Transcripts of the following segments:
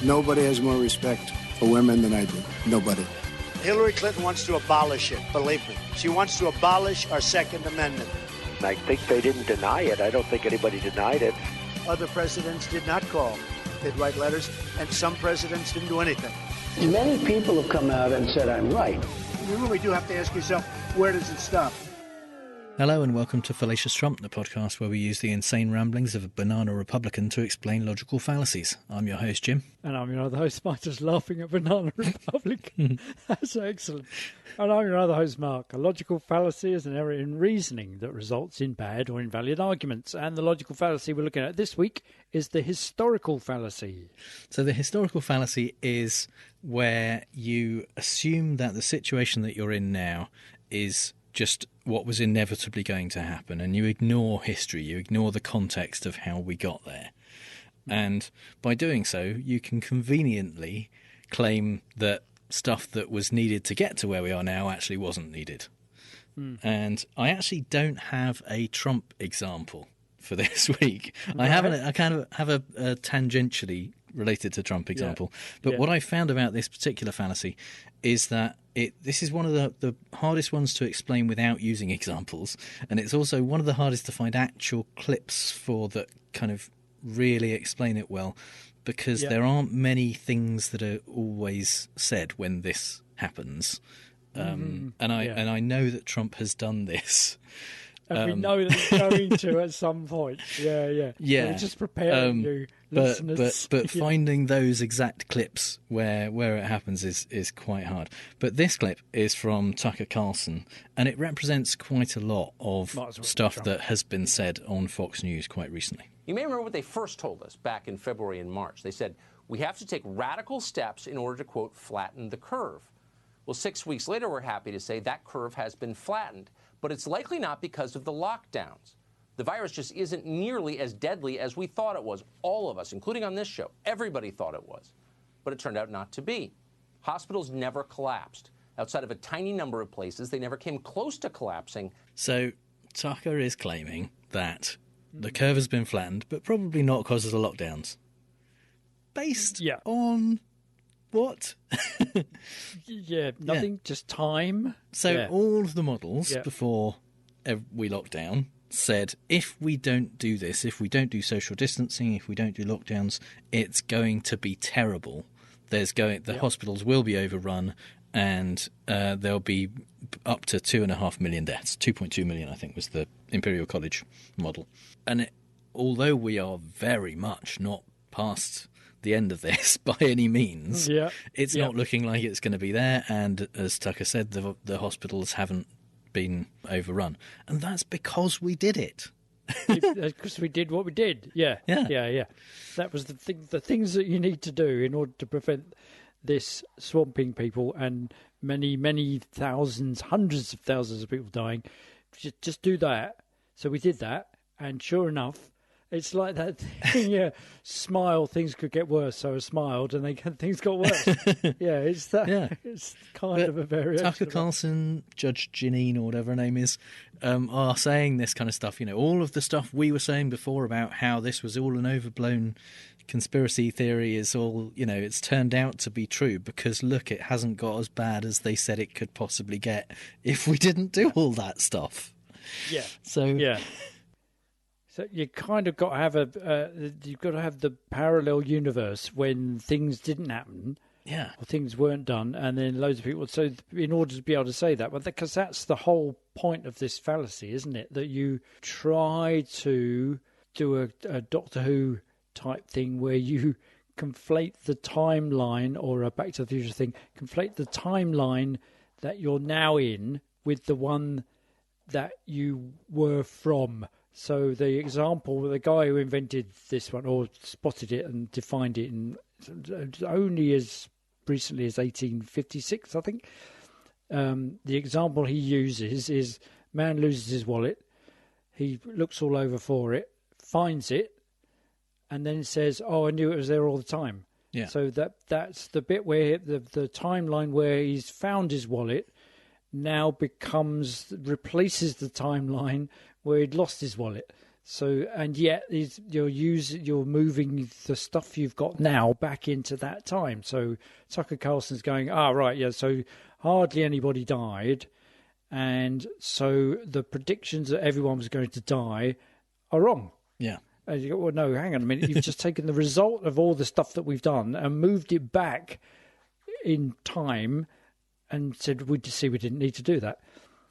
Nobody has more respect for women than I do. Nobody. Hillary Clinton wants to abolish it, believe me. She wants to abolish our Second Amendment. I think they didn't deny it. I don't think anybody denied it. Other presidents did not call. They'd write letters, and some presidents didn't do anything. Many people have come out and said I'm right. You really do have to ask yourself, where does it stop? Hello and welcome to Fallacious Trump, the podcast where we use the insane ramblings of a banana Republican to explain logical fallacies. I'm your host, Jim. And I'm your other host, Mike, just laughing at banana Republican. That's excellent. And I'm your other host, Mark. A logical fallacy is an error in reasoning that results in bad or invalid arguments. And the logical fallacy we're looking at this week is the historical fallacy. So the historical fallacy is where you assume that the situation that you're in now is just what was inevitably going to happen, and you ignore history, you ignore the context of how we got there. And by doing so, you can conveniently claim that stuff that was needed to get to where we are now actually wasn't needed. And I actually don't have a Trump example for this week. Right. I kind of have a tangentially related to Trump example. But what I found about this particular fallacy is that this is one of the hardest ones to explain without using examples, and it's also one of the hardest to find actual clips for that kind of really explain it well, because there aren't many things that are always said when this happens. And I know that Trump has done this. And we know that he's going to at some point. Yeah. We're just preparing you, listeners. But finding those exact clips where it happens is quite hard. But this clip is from Tucker Carlson, and it represents quite a lot of stuff that has been said on Fox News quite recently. You may remember what they first told us back in February and March. They said, we have to take radical steps in order to, quote, flatten the curve. Well, 6 weeks later, we're happy to say that curve has been flattened. But it's likely not because of the lockdowns. The virus just isn't nearly as deadly as we thought it was. All of us, including on this show, everybody thought it was. But it turned out not to be. Hospitals never collapsed. Outside of a tiny number of places, they never came close to collapsing. So Tucker is claiming that the curve has been flattened, but probably not because of the lockdowns. Based on what? Nothing, just time. So all of the models before we locked down said, if we don't do this, if we don't do social distancing, if we don't do lockdowns, it's going to be terrible. The hospitals will be overrun, and there'll be up to 2.5 million deaths. 2.2 million, I think, was the Imperial College model. And although we are very much not past the end of this by any means, it's not looking like it's going to be there, and as Tucker said, the hospitals haven't been overrun, and that's because we did it. Because we did what we did. Yeah. That was the things that you need to do in order to prevent this swamping people and many thousands, hundreds of thousands of people dying. Just do that. So we did that, and sure enough, it's like that thing, smile, things could get worse. So I smiled, and things got worse. It's that. Yeah. It's kind of a variation. Tucker Carlson, Judge Jeanine, or whatever her name is, are saying this kind of stuff. You know, all of the stuff we were saying before about how this was all an overblown conspiracy theory is all, it's turned out to be true because, look, it hasn't got as bad as they said it could possibly get if we didn't do all that stuff. Yeah. So So you kind of got to have you've got to have the parallel universe when things didn't happen, or things weren't done, and then loads of people. So in order to be able to say that, because that's the whole point of this fallacy, isn't it? That you try to do a Doctor Who type thing where you conflate the timeline, or a Back to the Future thing, conflate the timeline that you're now in with the one that you were from. So the example, the guy who invented this one, or spotted it and defined it only as recently as 1856, I think. The example he uses is man loses his wallet. He looks all over for it, finds it, and then says, I knew it was there all the time. Yeah. So that's the bit where the timeline where he's found his wallet now replaces the timeline where he'd lost his wallet. So, and yet you're moving the stuff you've got now back into that time. So Tucker Carlson's going, right, yeah, so hardly anybody died. And so the predictions that everyone was going to die are wrong. Yeah. And you go, well, no, hang on a minute. You've just taken the result of all the stuff that we've done and moved it back in time and said, we didn't need to do that.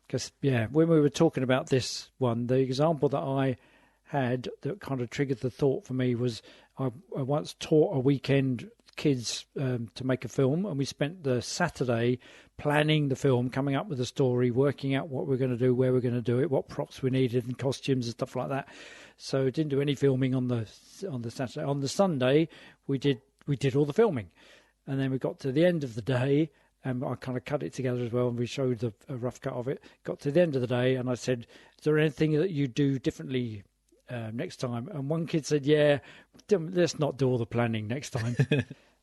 Because, when we were talking about this one, the example that I had that kind of triggered the thought for me was I once taught a weekend kids to make a film, and we spent the Saturday planning the film, coming up with a story, working out what we're going to do, where we're going to do it, what props we needed and costumes and stuff like that. So didn't do any filming on the Saturday. On the Sunday, we did all the filming, and then we got to the end of the day, and I kind of cut it together as well, and we showed a rough cut of it. Got to the end of the day, and I said, "Is there anything that you do differently next time?" And one kid said, "Yeah, let's not do all the planning next time."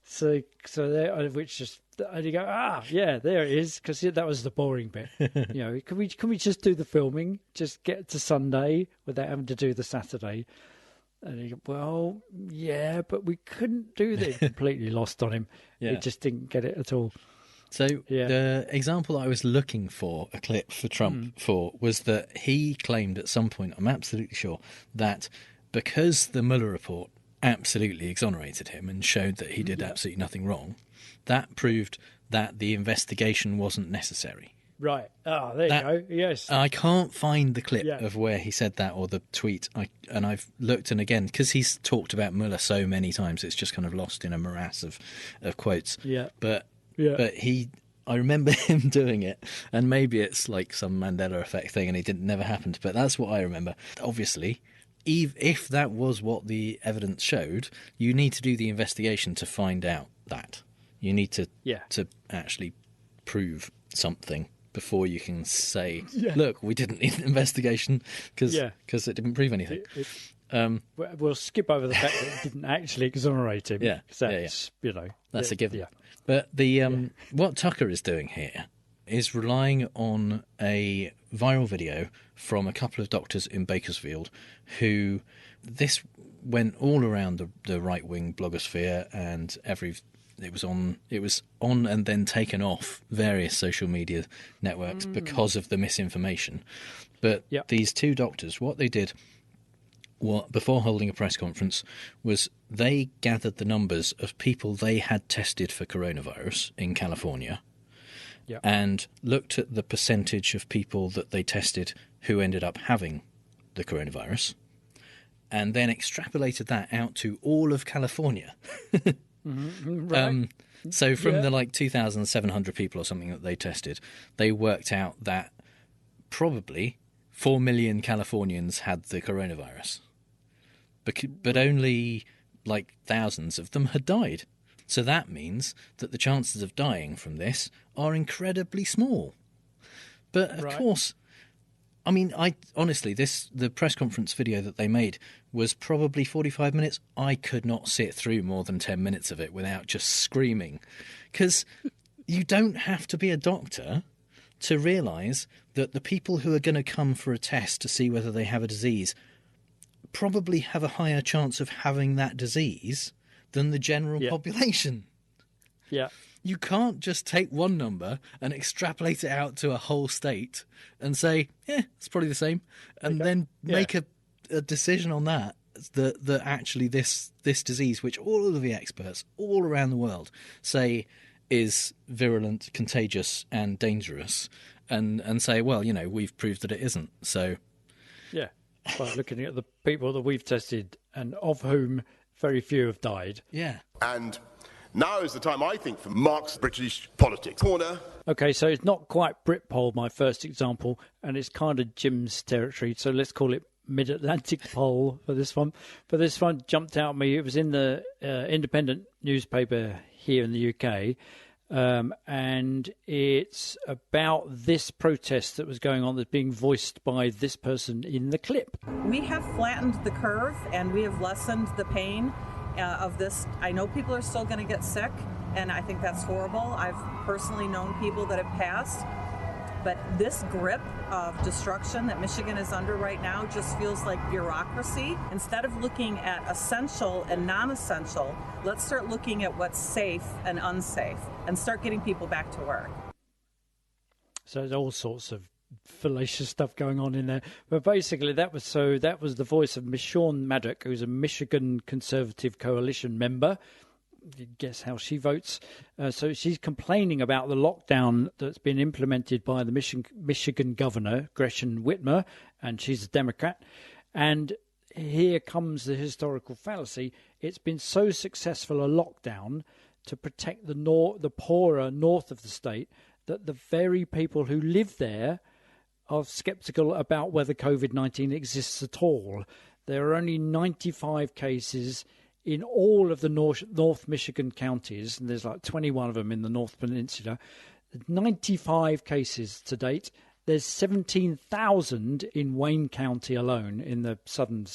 so there, which just, and you go, yeah, there it is, because that was the boring bit. Can we just do the filming, just get to Sunday without having to do the Saturday? And you go, well, yeah, but we couldn't do that. Completely lost on him. Yeah. He just didn't get it at all. So the example I was looking for a clip for Trump for was that he claimed at some point, I'm absolutely sure, that because the Mueller report absolutely exonerated him and showed that he did absolutely nothing wrong, that proved that the investigation wasn't necessary. Right. There you go. Yes. I can't find the clip of where he said that or the tweet. I've looked, and again, because he's talked about Mueller so many times, it's just kind of lost in a morass of quotes. Yeah. But I remember him doing it, and maybe it's like some Mandela effect thing and it never happened, but that's what I remember. Obviously, if that was what the evidence showed, you need to do the investigation to find out that. You need to actually prove something before you can say, look, we didn't need an investigation because it didn't prove anything. We'll skip over the fact that it didn't actually exonerate him. That's a given. But what Tucker is doing here is relying on a viral video from a couple of doctors in Bakersfield who this went all around the right-wing blogosphere, and it was on and then taken off various social media networks because of the misinformation. But these two doctors, what they did before holding a press conference was they gathered the numbers of people they had tested for coronavirus in California and looked at the percentage of people that they tested who ended up having the coronavirus, and then extrapolated that out to all of California. Right. So from the 2,700 people or something that they tested, they worked out that probably 4 million Californians had the coronavirus. But only thousands of them had died. So that means that the chances of dying from this are incredibly small. But of course, I mean, honestly, the press conference video that they made was probably 45 minutes. I could not sit through more than 10 minutes of it without just screaming. Because you don't have to be a doctor to realise that the people who are going to come for a test to see whether they have a disease probably have a higher chance of having that disease than the general population. Yeah. You can't just take one number and extrapolate it out to a whole state and say, it's probably the same, and then make a decision on that actually this disease, which all of the experts all around the world say is virulent, contagious, and dangerous, and say, well, we've proved that it isn't. So, by looking at the people that we've tested, and of whom very few have died. Yeah. And now is the time, I think, for Mark's British politics corner. Okay, so it's not quite Britpol, my first example, and it's kind of Jim's territory, so let's call it Mid-Atlantic Poll for this one. But this one jumped out at me. It was in the independent newspaper here in the UK, and it's about this protest that was going on that's being voiced by this person in the clip. We have flattened the curve, and we have lessened the pain of this. I know people are still going to get sick, and I think that's horrible. I've personally known people that have passed. But this grip of destruction that Michigan is under right now just feels like bureaucracy. Instead of looking at essential and non-essential, let's start looking at what's safe and unsafe and start getting people back to work. So there's all sorts of fallacious stuff going on in there. But basically that was the voice of Miss Shawn Maddock, who's a Michigan Conservative Coalition member. You guess how she votes. So she's complaining about the lockdown that's been implemented by the Michigan governor, Gretchen Whitmer, and she's a Democrat. And here comes the historical fallacy. It's been so successful a lockdown to protect the poorer north of the state that the very people who live there are sceptical about whether COVID-19 exists at all. There are only 95 cases in all of the North Michigan counties, and there's like 21 of them in the North Peninsula. 95 cases to date. There's 17,000 in Wayne County alone in the southern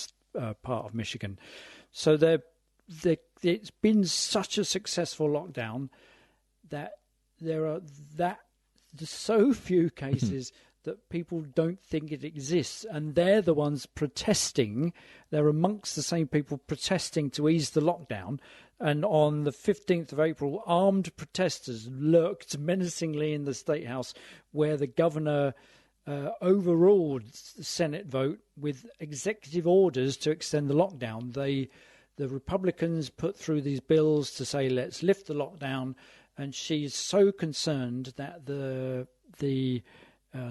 part of Michigan. So it's been such a successful lockdown that there's so few cases that people don't think it exists, and they're the ones protesting. They're amongst the same people protesting to ease the lockdown. And on the 15th of April, armed protesters lurked menacingly in the State House, where the governor overruled the Senate vote with executive orders to extend the lockdown. The Republicans put through these bills to say, let's lift the lockdown, and she's so concerned that the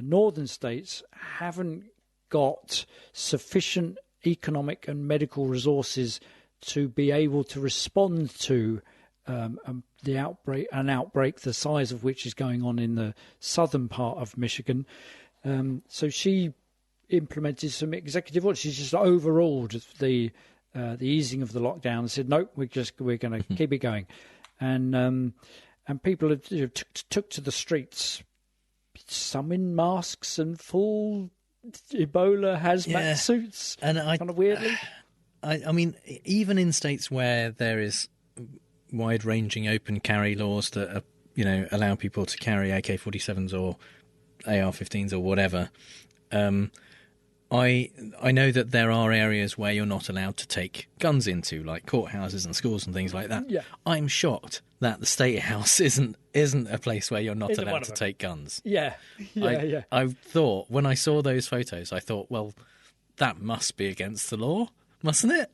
northern states haven't got sufficient economic and medical resources to be able to respond to the outbreak the size of which is going on in the southern part of Michigan. So she implemented some executive orders. She's just overruled the easing of the lockdown and said, nope, we're going to keep it going. And people have took to the streets, some in masks and full Ebola hazmat suits, and kind of weirdly. I mean, even in states where there is wide-ranging open carry laws that are, allow people to carry AK-47s or AR-15s or whatever, I know that there are areas where you're not allowed to take guns into, like courthouses and schools and things like that. Yeah. I'm shocked that the State House isn't a place where you're not allowed to take guns. Yeah. I thought, when I saw those photos, I thought, well, that must be against the law, mustn't it?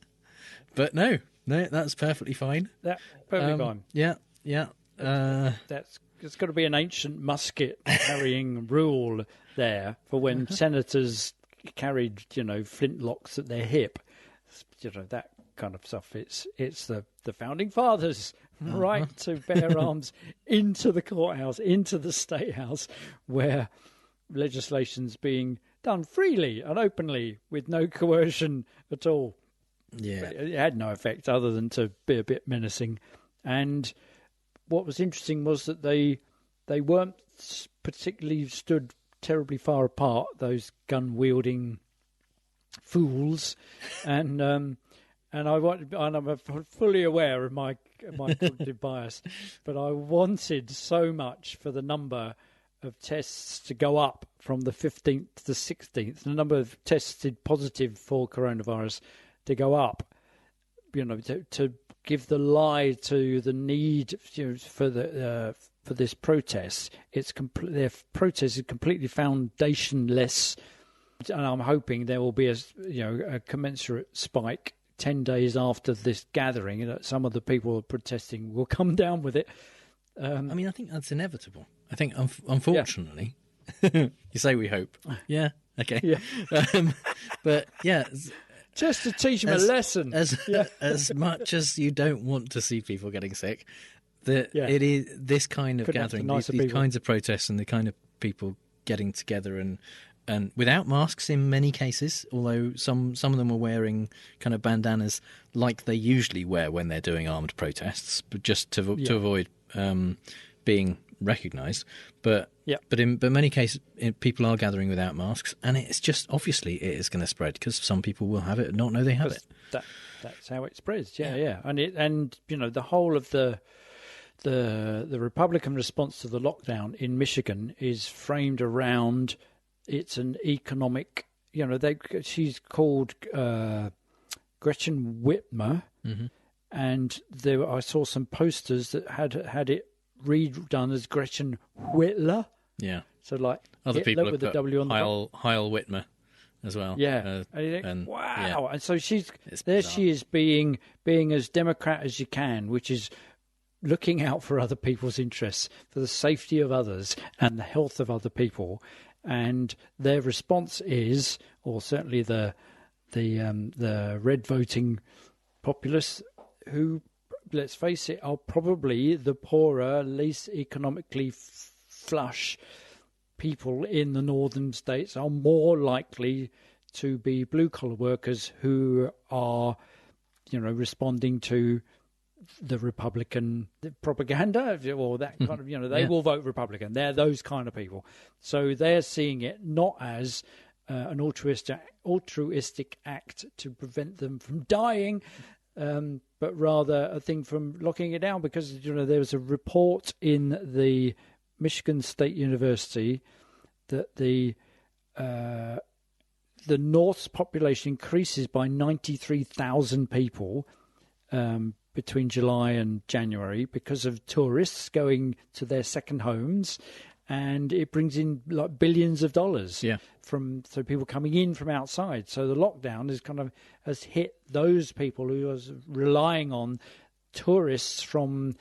But no, that's perfectly fine. That's perfectly fine. Yeah. It's got to be an ancient musket carrying rule there for when senators carried, flintlocks at their hip, that kind of stuff. It's the founding fathers' right to bear arms into the courthouse, into the State House, where legislation's being done freely and openly with no coercion at all. Yeah, it had no effect other than to be a bit menacing. And what was interesting was that they weren't particularly stood terribly far apart, those gun-wielding fools, and I'm fully aware of my cognitive bias, but I wanted so much for the number of tests to go up from the 15th to the 16th, the number of tested positive for coronavirus to go up, to give the lie to the need for this protest. Their protest is completely foundationless, and I'm hoping there will be a commensurate spike 10 days after this gathering, that some of the people protesting will come down with it. I mean, I think that's inevitable. I think, unfortunately, you say we hope. Yeah, okay. Yeah. But yeah, just to teach them a lesson. As much as you don't want to see people getting sick, it is this kind of gathering, these kinds of protests, and the kind of people getting together and without masks in many cases, although some of them are wearing kind of bandanas like they usually wear when they're doing armed protests, but just to avoid being recognised. But in many cases, people are gathering without masks, and it's just obviously it is going to spread because some people will have it and not know they have it. That's how it spreads. Yeah. And the whole of the the Republican response to the lockdown in Michigan is framed around it's an economic. She's called Gretchen Whitmer, and I saw some posters that had it redone as Gretchen Whitler. Yeah. So like other Hitler people with have the W on the Heil Whitmer as well. Yeah. And you think, wow. Yeah. And so she is being as Democrat as you can, which is looking out for other people's interests, for the safety of others and the health of other people. And their response is, or certainly the red voting populace, who, let's face it, are probably the poorer, least economically flush people in the northern states, are more likely to be blue-collar workers who are, responding to the Republican propaganda or that kind of, they will vote Republican. They're those kind of people. So they're seeing it not as an altruistic act to prevent them from dying, but rather a thing from locking it down. Because, there was a report in the Michigan State University that the North's population increases by 93,000 people between July and January because of tourists going to their second homes, and it brings in like billions of dollars so people coming in from outside. So the lockdown has hit those people who are relying on tourists from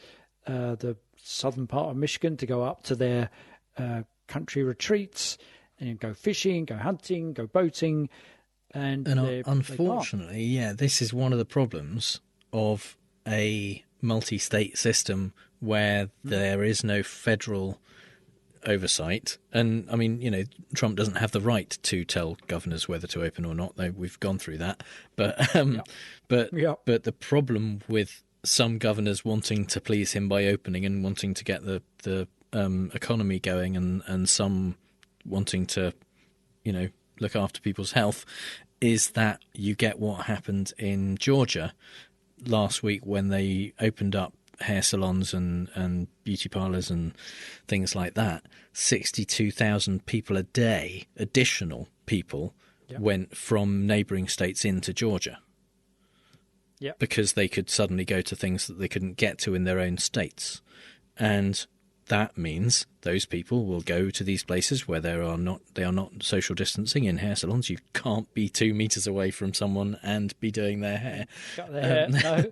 the southern part of Michigan to go up to their country retreats and go fishing, go hunting, go boating. And unfortunately, this is one of the problems of a multi-state system where there is no federal oversight. And I mean, Trump doesn't have the right to tell governors whether to open or not. We've gone through that. But but the problem with some governors wanting to please him by opening and wanting to get the economy going, and some wanting to, look after people's health, is that you get what happened in Georgia last week when they opened up hair salons and beauty parlours and things like that. 62,000 people a day, additional people, went from neighbouring states into Georgia. Yeah, because they could suddenly go to things that they couldn't get to in their own states. And that means those people will go to these places where they are not social distancing in hair salons. You can't be 2 meters away from someone and be doing their hair. Cut their hair, no.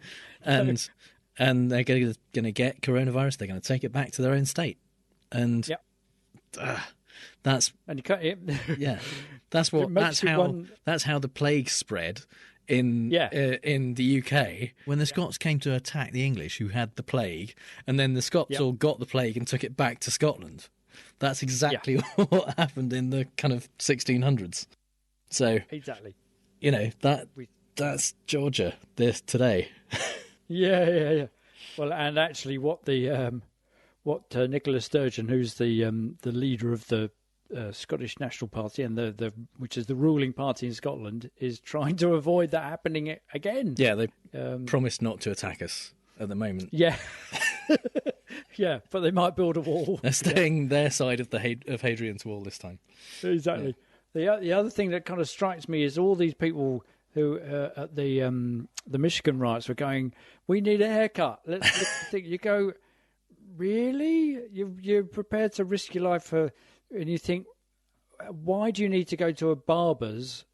And they're going to get coronavirus. They're going to take it back to their own state. And that's and you cut it. That's how the plague spread in the UK when the Scots came to attack the English, who had the plague, and then the Scots all got the plague and took it back to Scotland. That's exactly what happened in the kind of 1600s. So exactly, that's Georgia today. Yeah. Well, and actually, what Nicola Sturgeon, who's the leader of the Scottish National Party and which is the ruling party in Scotland, is trying to avoid that happening again. Yeah, they promised not to attack us at the moment. Yeah, yeah, but they might build a wall. They're staying their side of Hadrian's Wall this time. Exactly. Yeah. The other thing that kind of strikes me is all these people who at the Michigan riots were going, "We need a haircut." Let's think. You go, really? You're prepared to risk your life for? And you think, why do you need to go to a barber's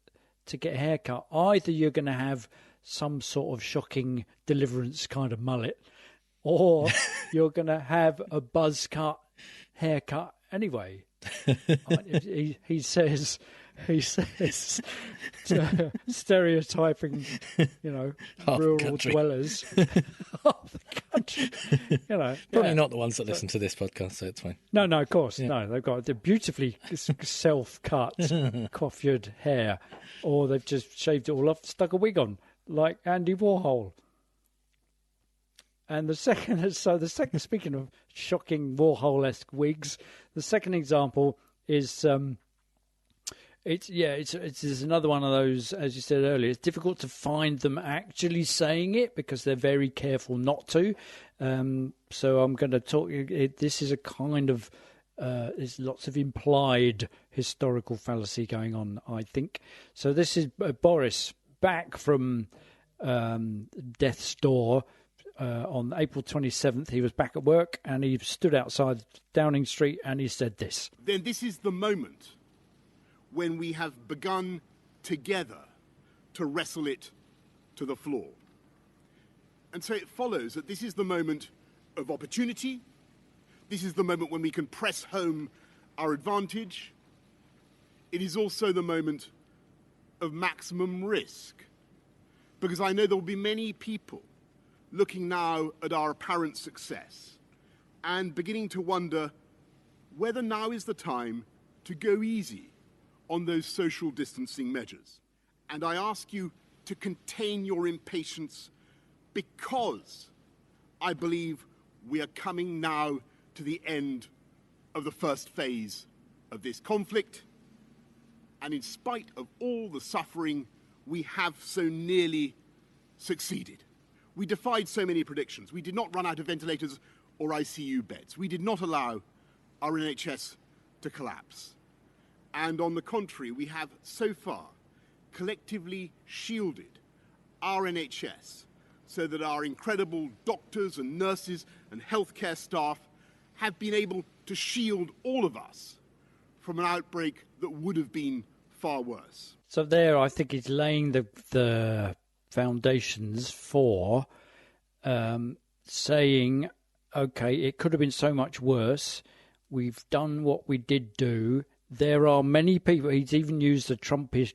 to get a haircut? Either you're going to have some sort of shocking deliverance kind of mullet, or you're going to have a buzz cut haircut anyway. He says stereotyping, rural dwellers of the country. Probably not the ones that listen to this podcast, so it's fine. No, of course, no. They've got the beautifully self-cut, coiffured hair, or they've just shaved it all off, stuck a wig on, like Andy Warhol. And the second, speaking of shocking Warhol-esque wigs, the second example is It's another one of those, as you said earlier, it's difficult to find them actually saying it because they're very careful not to. So I'm going to talk. This is a kind of there's lots of implied historical fallacy going on, I think. So this is Boris back from death's door. On April 27th, he was back at work and he stood outside Downing Street and he said this. Then this is the moment when we have begun together to wrestle it to the floor. And so it follows that this is the moment of opportunity. This is the moment when we can press home our advantage. It is also the moment of maximum risk, because I know there will be many people looking now at our apparent success and beginning to wonder whether now is the time to go easy on those social distancing measures. And I ask you to contain your impatience, because I believe we are coming now to the end of the first phase of this conflict. And in spite of all the suffering, we have so nearly succeeded. We defied so many predictions. We did not run out of ventilators or ICU beds. We did not allow our NHS to collapse. And on the contrary, we have so far collectively shielded our NHS so that our incredible doctors and nurses and healthcare staff have been able to shield all of us from an outbreak that would have been far worse. So there, I think he's laying the foundations for saying, okay, it could have been so much worse. We've done what we did do. There are many people. He's even used the Trumpian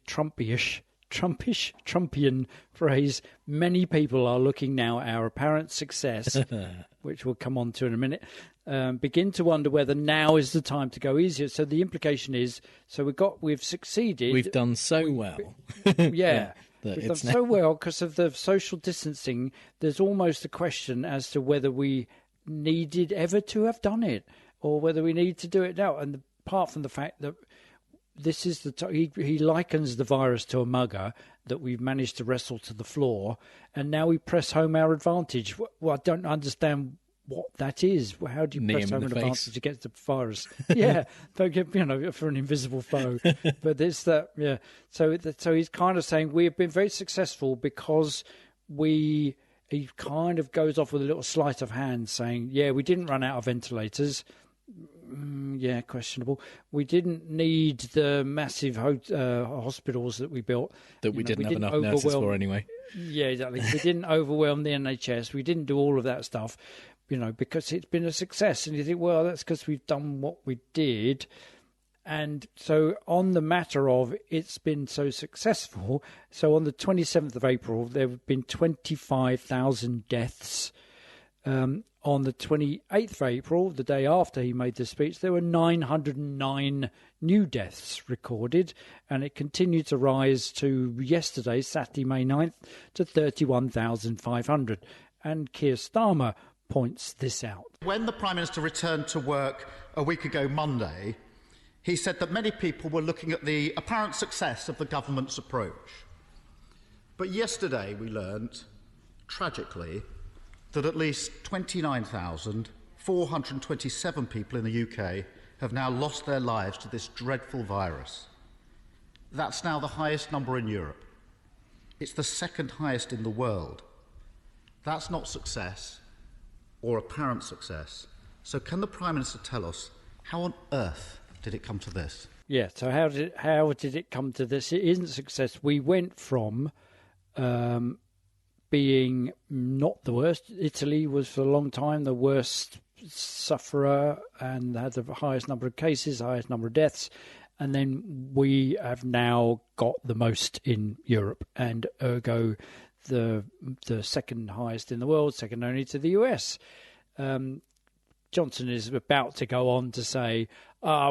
phrase. Many people are looking now at our apparent success, which we'll come on to in a minute. Begin to wonder whether now is the time to go easier. So the implication is, we've succeeded. We've done so well. Yeah. We've done so well because of the social distancing. There's almost a question as to whether we needed ever to have done it or whether we need to do it now. And apart from the fact that this is he likens the virus to a mugger that we've managed to wrestle to the floor, and now we press home our advantage. Well, I don't understand what that is. How do you press home an advantage against the virus? Yeah, for an invisible foe. But it's that, yeah. So he's kind of saying we have been very successful because he kind of goes off with a little sleight of hand saying, yeah, we didn't run out of ventilators. Yeah, questionable. We didn't need the massive hospitals that we built. That we didn't have enough nurses for anyway. Yeah, exactly. We didn't overwhelm the NHS. We didn't do all of that stuff. Because it's been a success. And you think, well, that's because we've done what we did. And so on the matter of it's been so successful, so on the 27th of April, there have been 25,000 deaths. On the 28th of April, the day after he made the speech, there were 909 new deaths recorded. And it continued to rise to yesterday, Saturday, May 9th, to 31,500. And Keir Starmer points this out. When the Prime Minister returned to work a week ago Monday, he said that many people were looking at the apparent success of the government's approach. But yesterday we learnt, tragically, that at least 29,427 people in the UK have now lost their lives to this dreadful virus. That's now the highest number in Europe. It's the second highest in the world. That's not success or apparent success. So can the Prime Minister tell us how on earth did it come to this? Yeah, so how did it come to this? It isn't success. We went from being not the worst. Italy was for a long time the worst sufferer and had the highest number of cases, highest number of deaths. And then we have now got the most in Europe, and ergo the second highest in the world, second only to the US. Johnson is about to go on to say,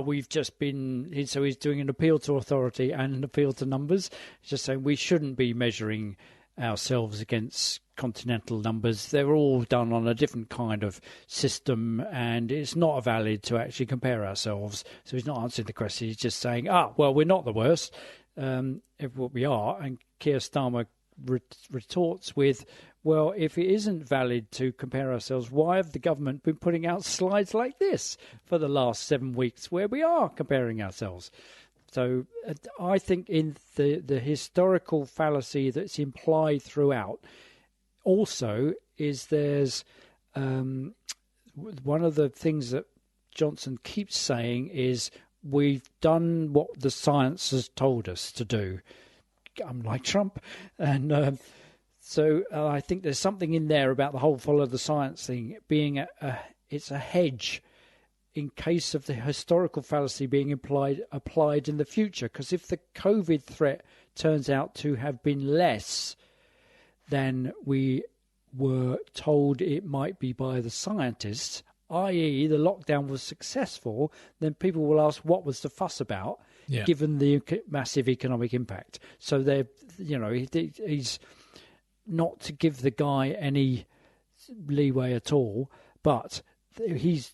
we've just been... So he's doing an appeal to authority and an appeal to numbers. He's just saying we shouldn't be measuring ourselves against continental numbers. They're all done on a different kind of system, and it's not valid to actually compare ourselves. So he's not answering the question. He's just saying, well, we're not the worst. What we are. And Keir Starmer retorts with, well, if it isn't valid to compare ourselves, why have the government been putting out slides like this for the last 7 weeks where we are comparing ourselves? So I think in the historical fallacy that's implied throughout also is there's one of the things that Johnson keeps saying is we've done what the science has told us to do. I'm like Trump. And so I think there's something in there about the whole follow the science thing being it's a hedge in case of the historical fallacy being applied in the future. Because if the COVID threat turns out to have been less than we were told it might be by the scientists, i.e. the lockdown was successful, then people will ask what was the fuss about, given the massive economic impact. So he's not to give the guy any leeway at all, but he's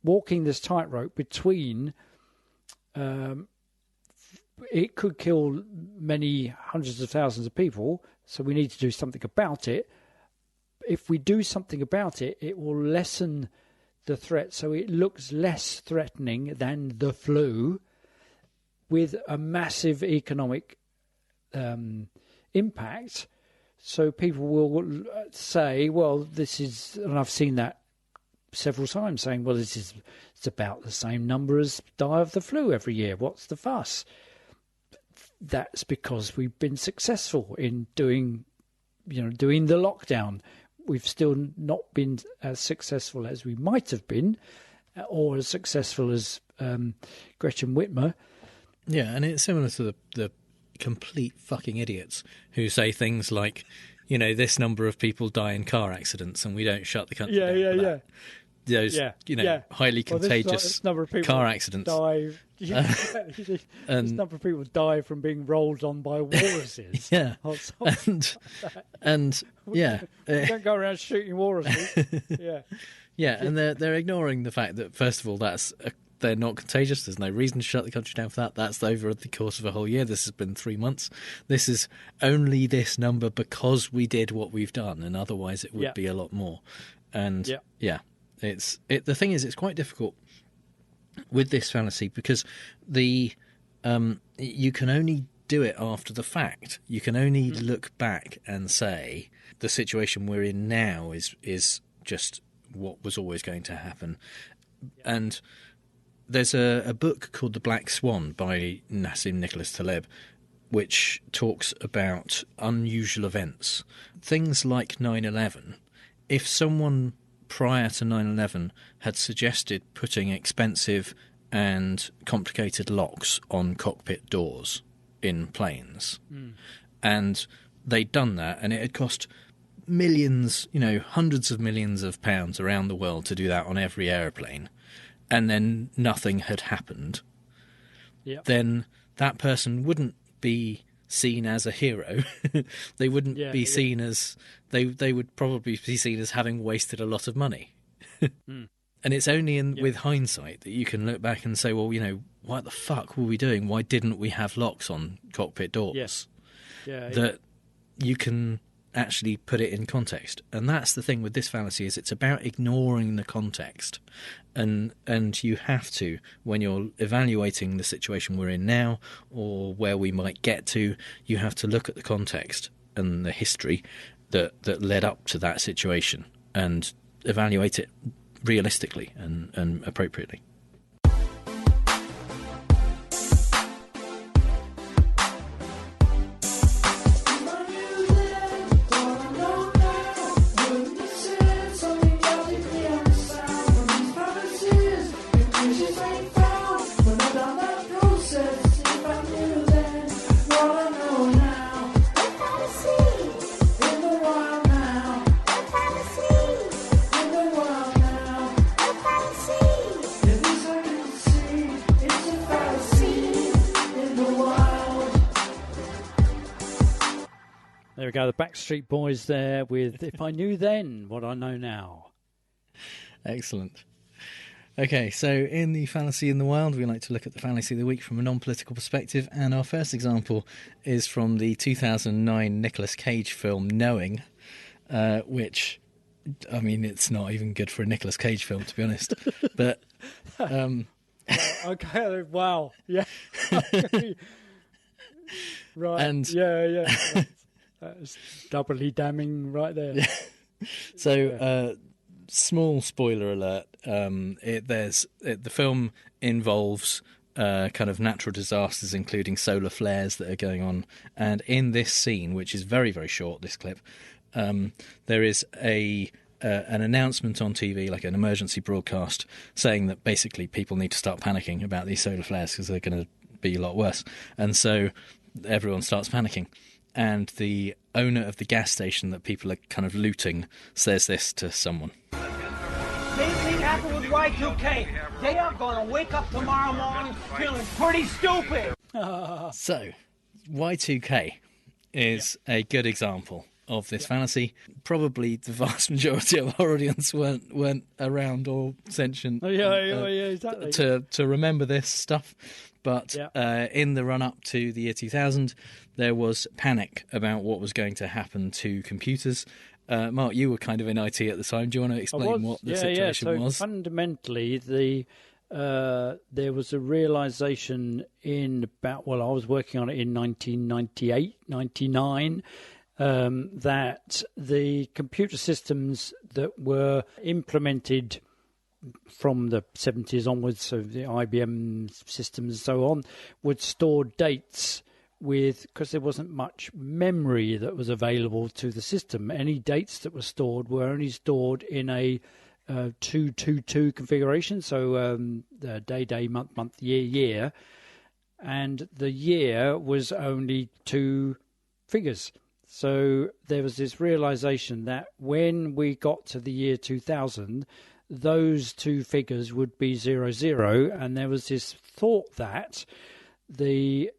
walking this tightrope between it could kill many hundreds of thousands of people, so we need to do something about it. If we do something about it, it will lessen the threat so it looks less threatening than the flu, with a massive economic impact. So people will say, well, this is, and I've seen that several times, saying, well, it's about the same number as die of the flu every year. What's the fuss? That's because we've been successful in doing the lockdown. We've still not been as successful as we might have been, or as successful as Gretchen Whitmer. Yeah, and it's similar to the complete fucking idiots who say things like, this number of people die in car accidents and we don't shut the country down for that. Those, highly contagious number of people car accidents. Die. This number of people die from being rolled on by walruses. Yeah, and don't go around shooting walruses. And they're ignoring the fact that, first of all, they're not contagious. There's no reason to shut the country down for that. That's over the course of a whole year. This has been 3 months. This is only this number because we did what we've done, and otherwise it would be a lot more. And the thing is, it's quite difficult with this fallacy because you can only do it after the fact. You can only look back and say the situation we're in now is just what was always going to happen. And there's a book called The Black Swan by Nassim Nicholas Taleb, which talks about unusual events. Things like 9/11. If someone prior to 9/11 had suggested putting expensive and complicated locks on cockpit doors in planes, and they'd done that, and it had cost millions, hundreds of millions of pounds around the world to do that on every aeroplane, and then nothing had happened, then that person wouldn't be seen as a hero. They wouldn't be seen as they would probably be seen as having wasted a lot of money. And it's only with hindsight that you can look back and say, well, what the fuck were we doing? Why didn't we have locks on cockpit doors? That you can actually put it in context. And that's the thing with this fallacy, is it's about ignoring the context. And you have to, when you're evaluating the situation we're in now or where we might get to, you have to look at the context and the history that led up to that situation and evaluate it realistically and appropriately. This go. The Backstreet Boys there with If I Knew Then What I Know Now. Excellent. Okay, so in the Fallacy in the Wild, we like to look at the Fallacy of the Week from a non-political perspective, and our first example is from the 2009 Nicolas Cage film Knowing, which, I mean, it's not even good for a Nicolas Cage film, to be honest. But okay, wow, yeah, right, and yeah, that's doubly damning right there. Yeah. So, small spoiler alert: the film involves kind of natural disasters, including solar flares that are going on, and in this scene, which is very, very short, this clip, there is an announcement on TV, like an emergency broadcast, saying that basically people need to start panicking about these solar flares because they're going to be a lot worse. And so everyone starts panicking. And the owner of the gas station that people are kind of looting says this to someone. Same thing happened with Y2K. They are going to wake up tomorrow morning feeling pretty stupid. So, Y2K is a good example of this fallacy. Probably the vast majority of our audience weren't around or sentient exactly. to remember this stuff. But in the run-up to the year 2000, there was panic about what was going to happen to computers. Mark, you were kind of in IT at the time. Do you want to explain what the situation was? Fundamentally, there was a realisation in I was working on it in 1998, 99, that the computer systems that were implemented from the 70s onwards, so the IBM systems and so on, would store dates because there wasn't much memory that was available to the system. Any dates that were stored were only stored in a 222 configuration, so day, month, year, and the year was only 2 figures. So there was this realization that when we got to the year 2000, those 2 figures would be 00, and there was this thought that the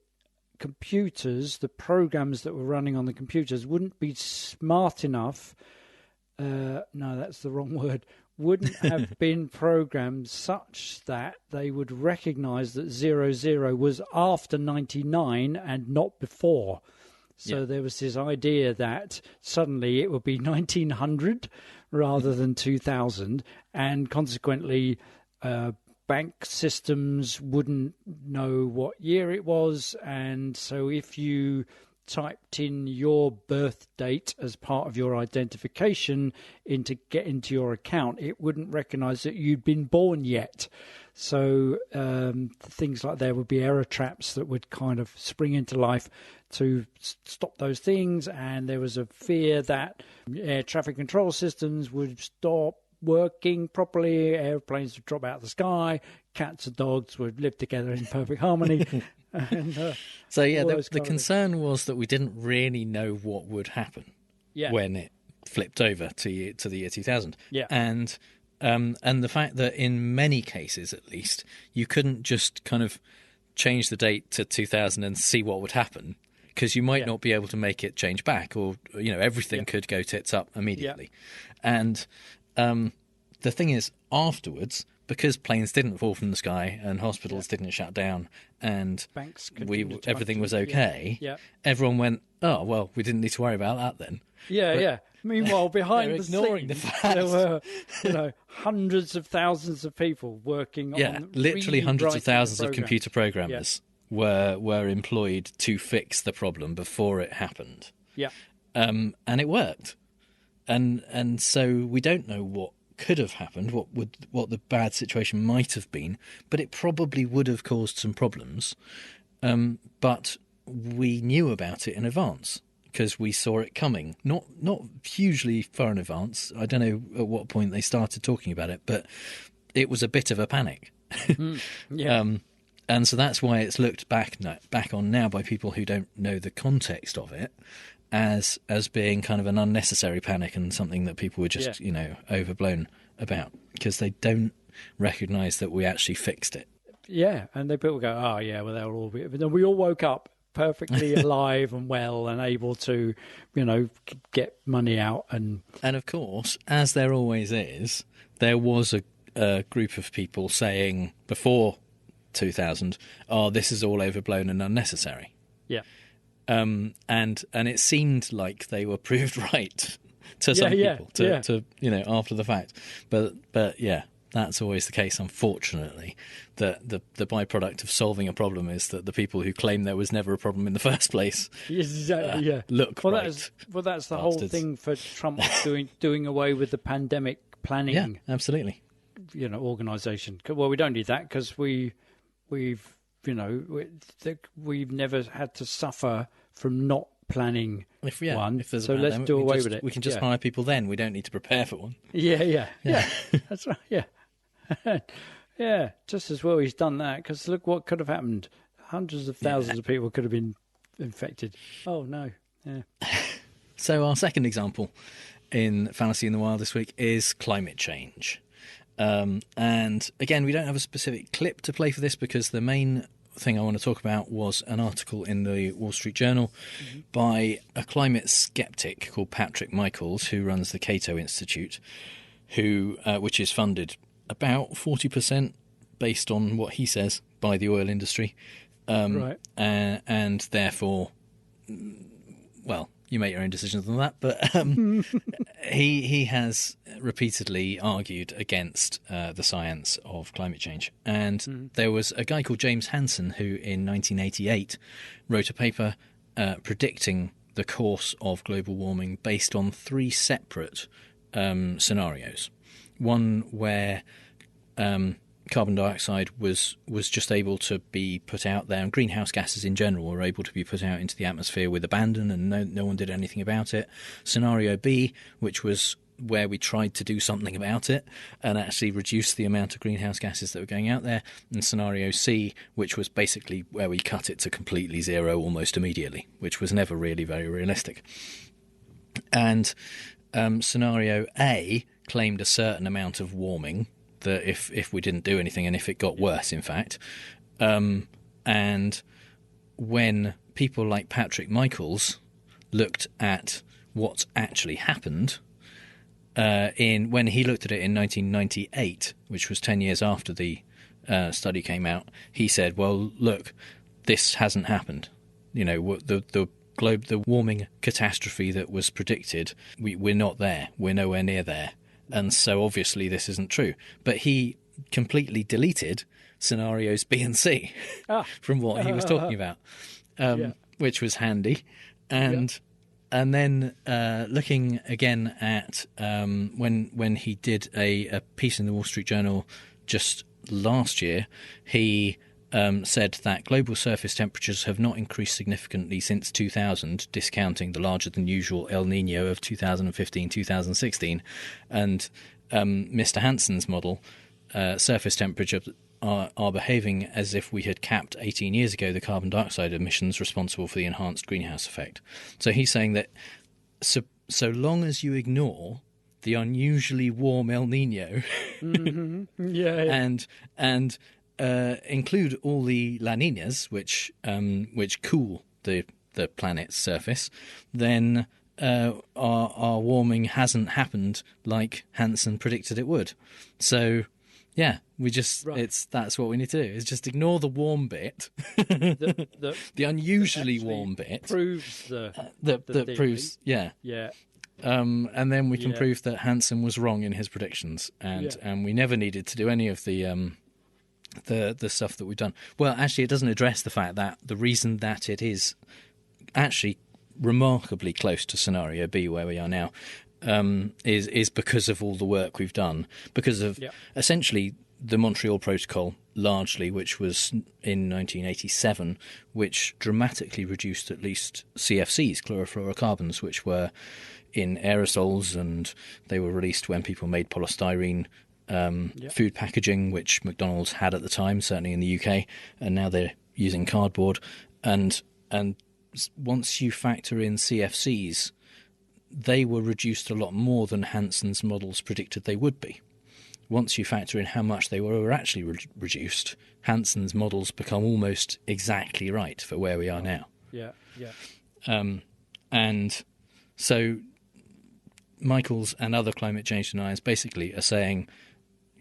computers, the programs that were running on the computers, wouldn't be smart enough. No, that's the wrong word. Wouldn't have been programmed such that they would recognize that 00 was after 99 and not before. So there was this idea that suddenly it would be 1900 rather than 2000, and consequently bank systems wouldn't know what year it was, and so if you typed in your birth date as part of your identification to get into your account, it wouldn't recognize that you'd been born yet. So things like there would be error traps that would kind of spring into life to stop those things, and there was a fear that air traffic control systems would stop working properly, airplanes would drop out of the sky, cats and dogs would live together in perfect harmony. And, so yeah, the concern was that we didn't really know what would happen when it flipped over to the year 2000. Yeah. And the fact that in many cases, at least, you couldn't just kind of change the date to 2000 and see what would happen, because you might not be able to make it change back, or everything could go tits up immediately. And the thing is, afterwards, because planes didn't fall from the sky and hospitals didn't shut down and everything was okay, everyone went, oh, well, we didn't need to worry about that then. Yeah. Meanwhile, behind the ignoring scenes, the fact there were hundreds of thousands of people working on literally hundreds of thousands of computer Yeah. programmers were employed to fix the problem before it happened. Yeah. And it worked. And so we don't know what could have happened, what the bad situation might have been, but it probably would have caused some problems. But we knew about it in advance because we saw it coming. Not hugely far in advance. I don't know at what point they started talking about it, but it was a bit of a panic. And so that's why it's looked back on now by people who don't know the context of it as being kind of an unnecessary panic and something that people were just overblown about, because they don't recognise that we actually fixed it. Yeah, and people go, oh yeah, well they'll all be. But then we all woke up perfectly alive and well and able to, get money out. And of course, as there always is, there was a group of people saying before 2000, this is all overblown and unnecessary. Yeah. And it seemed like they were proved right to some people to after the fact. But yeah, that's always the case, unfortunately. The byproduct of solving a problem is that the people who claim there was never a problem in the first place look right. That's the whole thing for Trump doing away with the pandemic planning. Yeah, absolutely. Organisation. Well, we don't need that because we've never had to suffer from not planning one. If there's so let's do away with it. We can just hire people then. We don't need to prepare for one. Yeah. That's right. Yeah. Yeah, just as well he's done that, because look what could have happened. Hundreds of thousands of people could have been infected. Oh, no. Yeah. So our second example in Fallacy in the Wild this week is climate change. And again, we don't have a specific clip to play for this because the main thing I want to talk about was an article in the Wall Street Journal by a climate skeptic called Patrick Michaels, who runs the Cato Institute, which is funded about 40% based on what he says by the oil industry. Right. And therefore, well, you make your own decisions on that, but he has repeatedly argued against the science of climate change. And there was a guy called James Hansen who in 1988 wrote a paper predicting the course of global warming based on three separate scenarios. One where carbon dioxide was just able to be put out there, and greenhouse gases in general were able to be put out into the atmosphere with abandon, and no one did anything about it. Scenario B, which was where we tried to do something about it and actually reduce the amount of greenhouse gases that were going out there. And scenario C, which was basically where we cut it to completely zero almost immediately, which was never really very realistic. And scenario A claimed a certain amount of warming, that if we didn't do anything and if it got worse, in fact. And when people like Patrick Michaels looked at what's actually happened, when he looked at it in 1998, which was 10 years after the study came out, he said, well, look, this hasn't happened. The warming catastrophe that was predicted, we're not there. We're nowhere near there. And so obviously this isn't true. But he completely deleted scenarios B and C from what he was talking about, which was handy. And then looking again at when he did a piece in the Wall Street Journal just last year, he said that global surface temperatures have not increased significantly since 2000, discounting the larger-than-usual El Niño of 2015-2016. And Mr. Hansen's model, surface temperatures are behaving as if we had capped 18 years ago the carbon dioxide emissions responsible for the enhanced greenhouse effect. So he's saying that so long as you ignore the unusually warm El Niño and include all the La Niñas, which cool the planet's surface, then our warming hasn't happened like Hansen predicted it would. So, yeah, that's what we need to do, is just ignore the warm bit, the unusually warm bit. Proves that proves, yeah. And then we can prove that Hansen was wrong in his predictions, and we never needed to do any of the stuff that we've done. Well, actually, it doesn't address the fact that the reason that it is actually remarkably close to scenario B, where we are now, is because of all the work we've done, because of essentially the Montreal Protocol, largely, which was in 1987, which dramatically reduced at least CFCs, chlorofluorocarbons, which were in aerosols, and they were released when people made polystyrene food packaging, which McDonald's had at the time, certainly in the UK, and now they're using cardboard. And once you factor in CFCs, they were reduced a lot more than Hansen's models predicted they would be. Once you factor in how much they were actually reduced, Hansen's models become almost exactly right for where we are now. Yeah, yeah. And so Michaels and other climate change deniers basically are saying,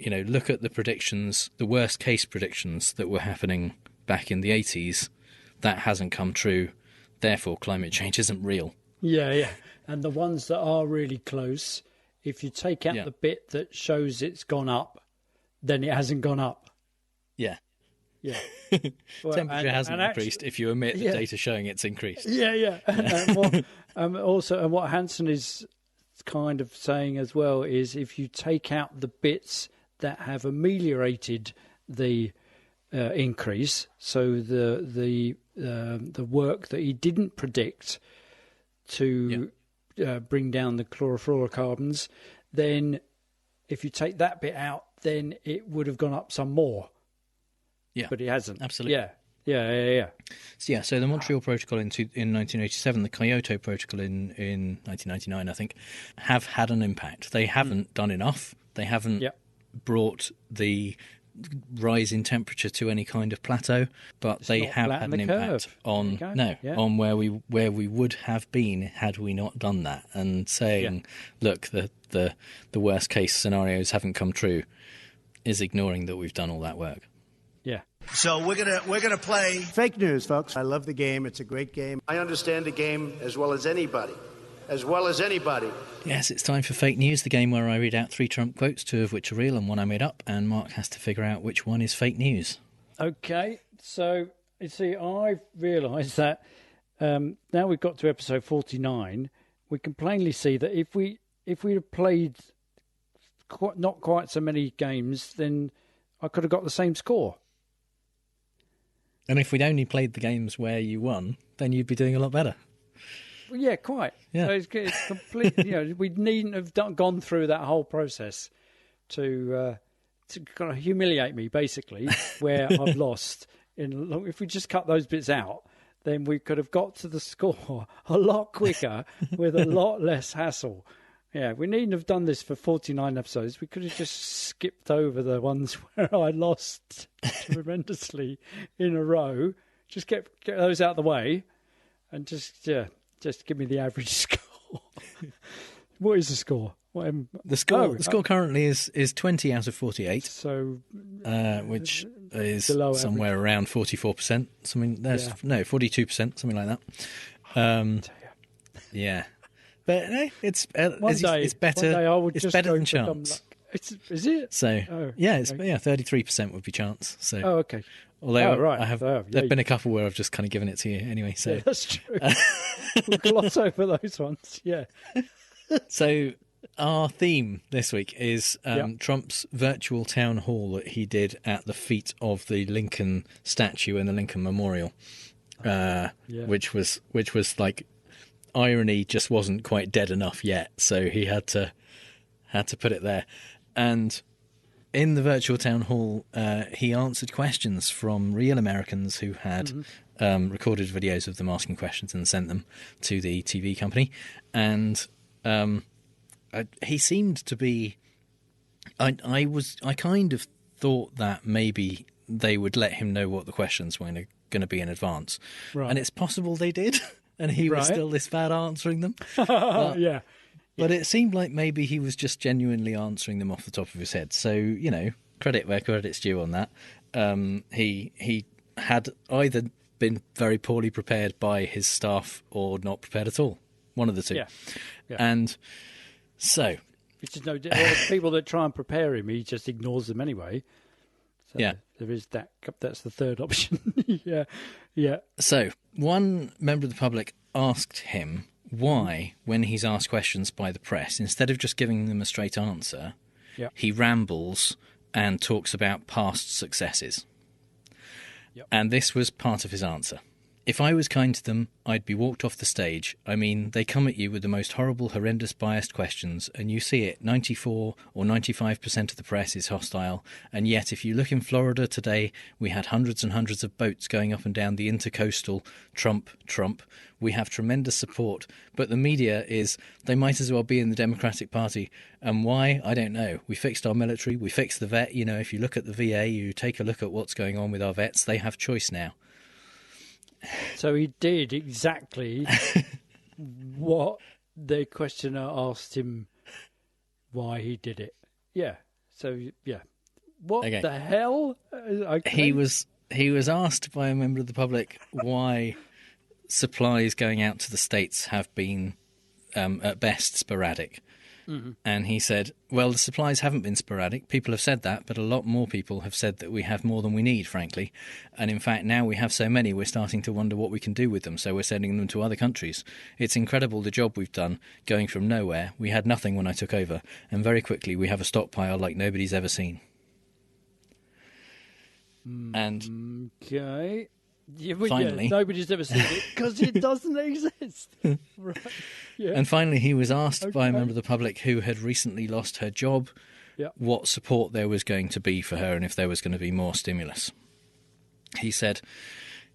look at the predictions, the worst case predictions that were happening back in the 80s. That hasn't come true. Therefore, climate change isn't real. Yeah, yeah. And the ones that are really close, if you take out the bit that shows it's gone up, then it hasn't gone up. Yeah. Yeah. Well, temperature hasn't increased if you omit the data showing it's increased. Yeah, yeah. And what Hansen is kind of saying as well is if you take out the bits that have ameliorated the increase, so the work that he didn't predict to bring down the chlorofluorocarbons, then if you take that bit out, then it would have gone up some more. Yeah, but it hasn't. Absolutely. Yeah. So the Montreal Protocol in 1987, the Kyoto Protocol in 1999, I think, have had an impact. They haven't done enough. They haven't brought the rise in temperature to any kind of plateau, but they have had an impact on where we would have been had we not done that. And saying, look, the worst case scenarios haven't come true, is ignoring that we've done all that work. Yeah. So we're gonna play fake news, folks. I love the game. It's a great game. I understand the game as well as anybody. Yes, it's time for Fake News, the game where I read out 3 Trump quotes, 2 of which are real and 1 I made up, and Mark has to figure out which one is fake news. Okay, so you see, I've realised that now we've got to episode 49, we can plainly see that if we'd have played not quite so many games, then I could have got the same score. And if we'd only played the games where you won, then you'd be doing a lot better. Well, yeah, quite. Yeah. So it's completely. We needn't have gone through that whole process to kind of humiliate me, basically, where I've lost. If we just cut those bits out, then we could have got to the score a lot quicker with a lot less hassle. Yeah, we needn't have done this for 49 episodes. We could have just skipped over the ones where I lost tremendously in a row. Just get those out of the way, and just give me the average score. What is the score? The score currently is 20 out of 48. So, which is somewhere average. Around 44%. Something 42%, something like that. Yeah. But no, it's better. It's better than chance. Is it? So 33% would be chance. So okay. Although there've been a couple where I've just kind of given it to you anyway. So yeah, that's true. We'll gloss over those ones. Yeah. So our theme this week is Trump's virtual town hall that he did at the feet of the Lincoln statue in the Lincoln Memorial, which was like. Irony just wasn't quite dead enough yet, so he had to put it there. And in the virtual town hall, he answered questions from real Americans who had recorded videos of them asking questions and sent them to the TV company. And he seemed to be. I kind of thought that maybe they would let him know what the questions were going to be in advance, right. And it's possible they did. And he was still this bad answering them. Yeah. But it seemed like maybe he was just genuinely answering them off the top of his head. So, credit where credit's due on that. He had either been very poorly prepared by his staff or not prepared at all. One of the two. Yeah. And so... Which is people that try and prepare him, he just ignores them anyway. So there is that. That's the third option. Yeah. So one member of the public asked him why, when he's asked questions by the press, instead of just giving them a straight answer, he rambles and talks about past successes. Yep. And this was part of his answer. If I was kind to them, I'd be walked off the stage. I mean, they come at you with the most horrible, horrendous, biased questions, and you see it. 94 or 95% of the press is hostile, and yet if you look in Florida today, we had hundreds and hundreds of boats going up and down the intercoastal Trump. We have tremendous support, but the media they might as well be in the Democratic Party. And why? I don't know. We fixed our military, we fixed the vet. If you look at the VA, you take a look at what's going on with our vets, they have choice now. So he did exactly what the questioner asked him why he did it. Yeah. So, yeah. What the hell? Okay. He was asked by a member of the public why supplies going out to the States have been, at best, sporadic. Mm-hmm. And he said, well, the supplies haven't been sporadic. People have said that, but a lot more people have said that we have more than we need, frankly. And in fact, now we have so many, we're starting to wonder what we can do with them. So we're sending them to other countries. It's incredible the job we've done going from nowhere. We had nothing when I took over. And very quickly, we have a stockpile like nobody's ever seen. And okay. Yeah, finally, nobody's ever seen it because it doesn't exist. Right. Yeah. And finally, he was asked by a member of the public who had recently lost her job what support there was going to be for her and if there was going to be more stimulus. He said,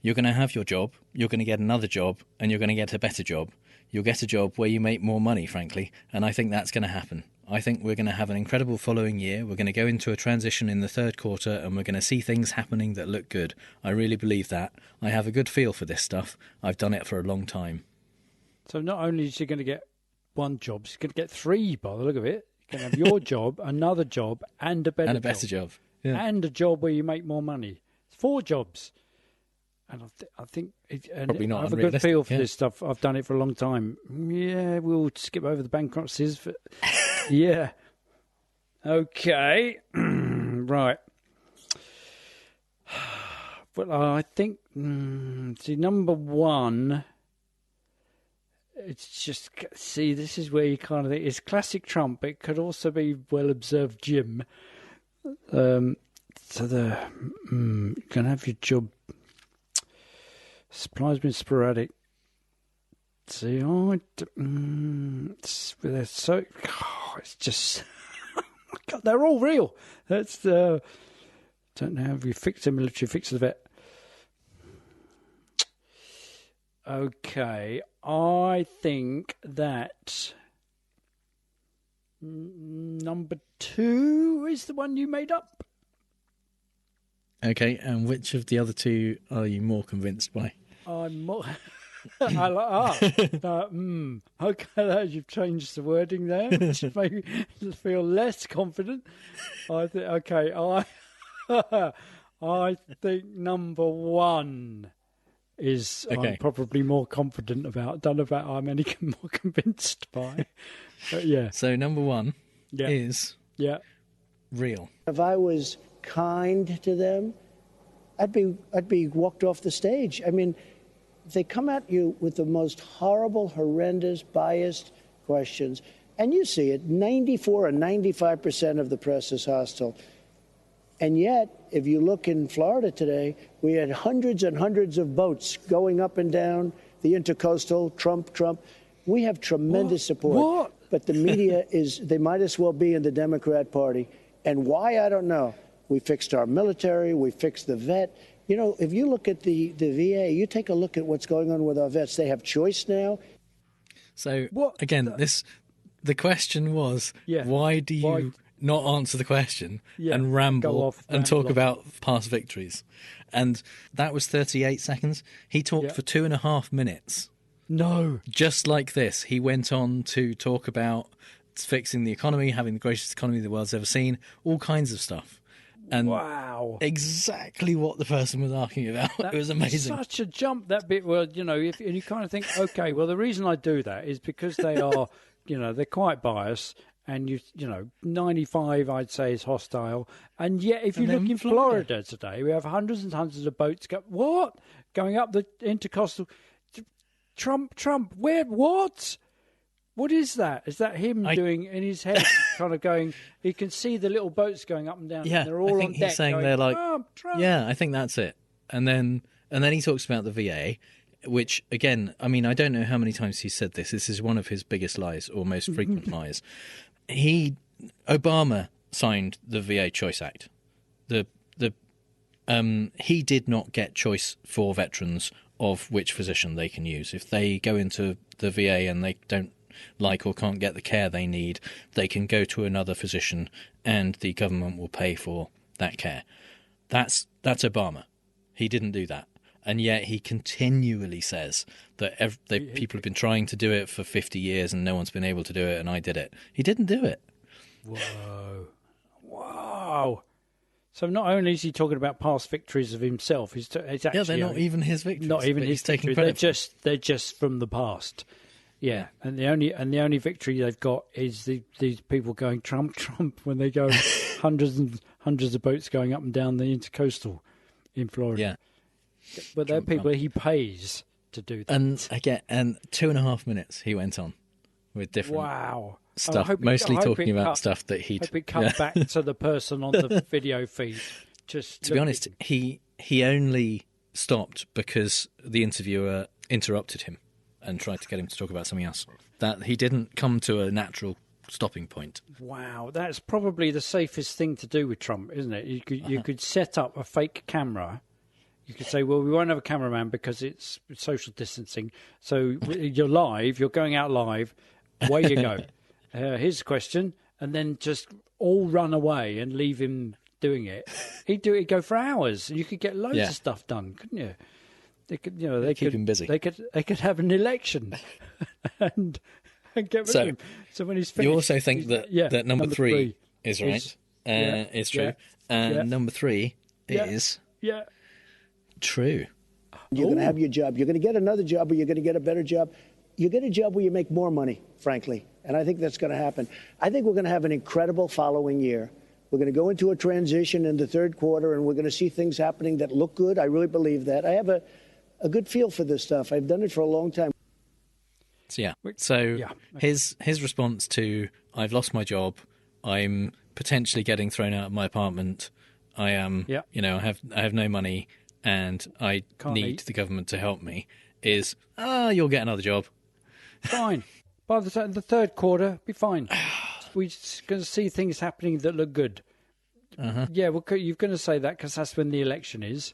you're going to have your job, you're going to get another job, and you're going to get a better job. You'll get a job where you make more money, frankly, and I think that's going to happen. I think we're going to have an incredible following year. We're going to go into a transition in the third quarter and we're going to see things happening that look good. I really believe that. I have a good feel for this stuff. I've done it for a long time. So not only is she going to get one job, she's going to get three by the look of it. You can have your job, another job, and a better job. Yeah. And a job where you make more money. It's 4 jobs. And I think probably not I have a good feel for this stuff. I've done it for a long time. Yeah, we'll skip over the bankruptcies. Yeah. Okay. Right. But I think, see, number one, it's just, see, this is where you kind of think, it's classic Trump. It could also be well-observed Jim. So the, you can have your job. Supply's been sporadic. See, they're so. It's just. God, they're all real. That's don't know how you fix the military, fix the vet. Okay, I think that number 2 is the one you made up. Okay, and which of the other 2 are you more convinced by? I'm more. Okay, you've changed the wording there, which made me feel less confident. I think. Okay, I think number 1 is I'm probably more confident about. Don't know about I'm any more convinced by. But yeah. So number 1 is real. If I was kind to them, I'd be walked off the stage. I mean, they come at you with the most horrible, horrendous, biased questions, and you see it. 94 or 95% of the press is hostile. And yet, if you look in Florida today, we had hundreds and hundreds of boats going up and down the intercoastal, Trump. We have tremendous support. What? But the media they might as well be in the Democrat Party. And why, I don't know. We fixed our military. We fixed the vet. You know, if you look at the VA, you take a look at what's going on with our vets. They have choice now. So, again, the question was, why do you not answer the question and ramble and talk about past victories? And that was 38 seconds. He talked for 2.5 minutes. No. Just like this, he went on to talk about fixing the economy, having the greatest economy the world's ever seen, all kinds of stuff. And exactly what the person was asking about. It was amazing. Such a jump, that bit where, you know, and you kind of think, okay, well, the reason I do that is because they are, you know, they're quite biased. And, you know, 95, I'd say, is hostile. And yet, if you look in Florida today, we have hundreds and hundreds of boats going up the intercoastal. Trump, where, what? What is that? Is that him doing in his head, kind of going? He can see the little boats going up and down. Yeah, and they're all I think on deck. He's saying going, they're like, Trump. Yeah, I think that's it. And then he talks about the VA, which again, I mean, I don't know how many times he said this. This is one of his biggest lies or most frequent lies. Obama signed the VA Choice Act. He did not get choice for veterans of which physician they can use. If they go into the VA and they don't like or can't get the care they need, they can go to another physician and the government will pay for that care. That's Obama. He didn't do that. And yet he continually says that people have been trying to do it for 50 years and no one's been able to do it, and I did it. He didn't do it. Whoa. So not only is he talking about past victories of himself, he's actually... they're not even his victories. Not even his taking victories. credit. They're just from the past. Yeah, and the only victory they've got is these people going Trump, Trump when they go hundreds and hundreds of boats going up and down the intercoastal in Florida. Yeah. But they're people he pays to do that. And 2.5 minutes he went on with different stuff, mostly talking about stuff that he'd... I hope it cut back to the person on the video feed. Just to be honest, he only stopped because the interviewer interrupted him and tried to get him to talk about something else. That he didn't come to a natural stopping point. Wow, that's probably the safest thing to do with Trump, isn't it? You could set up a fake camera. You could say, well, we won't have a cameraman because it's social distancing. So you're live, you're going out live, away you go. Here's a question, and then just all run away and leave him doing it. He'd go for hours. You could get loads of stuff done, couldn't you? They could, they keep him busy. They could have an election and get rid of him. So when he's finished, you also think that number three is right. It's true. And number 3 is true. You're going to have your job. You're going to get another job, or you're going to get a better job. You get a job where you make more money, frankly, and I think that's going to happen. I think we're going to have an incredible following year. We're going to go into a transition in the third quarter, and we're going to see things happening that look good. I really believe that. I have a good feel for this stuff. I've done it for a long time. So his response to, I've lost my job, I'm potentially getting thrown out of my apartment, I am, I have no money, and I need the government to help me, is, you'll get another job. Fine. By the third quarter, be fine. We're going to see things happening that look good. Yeah, well, you're going to say that because that's when the election is.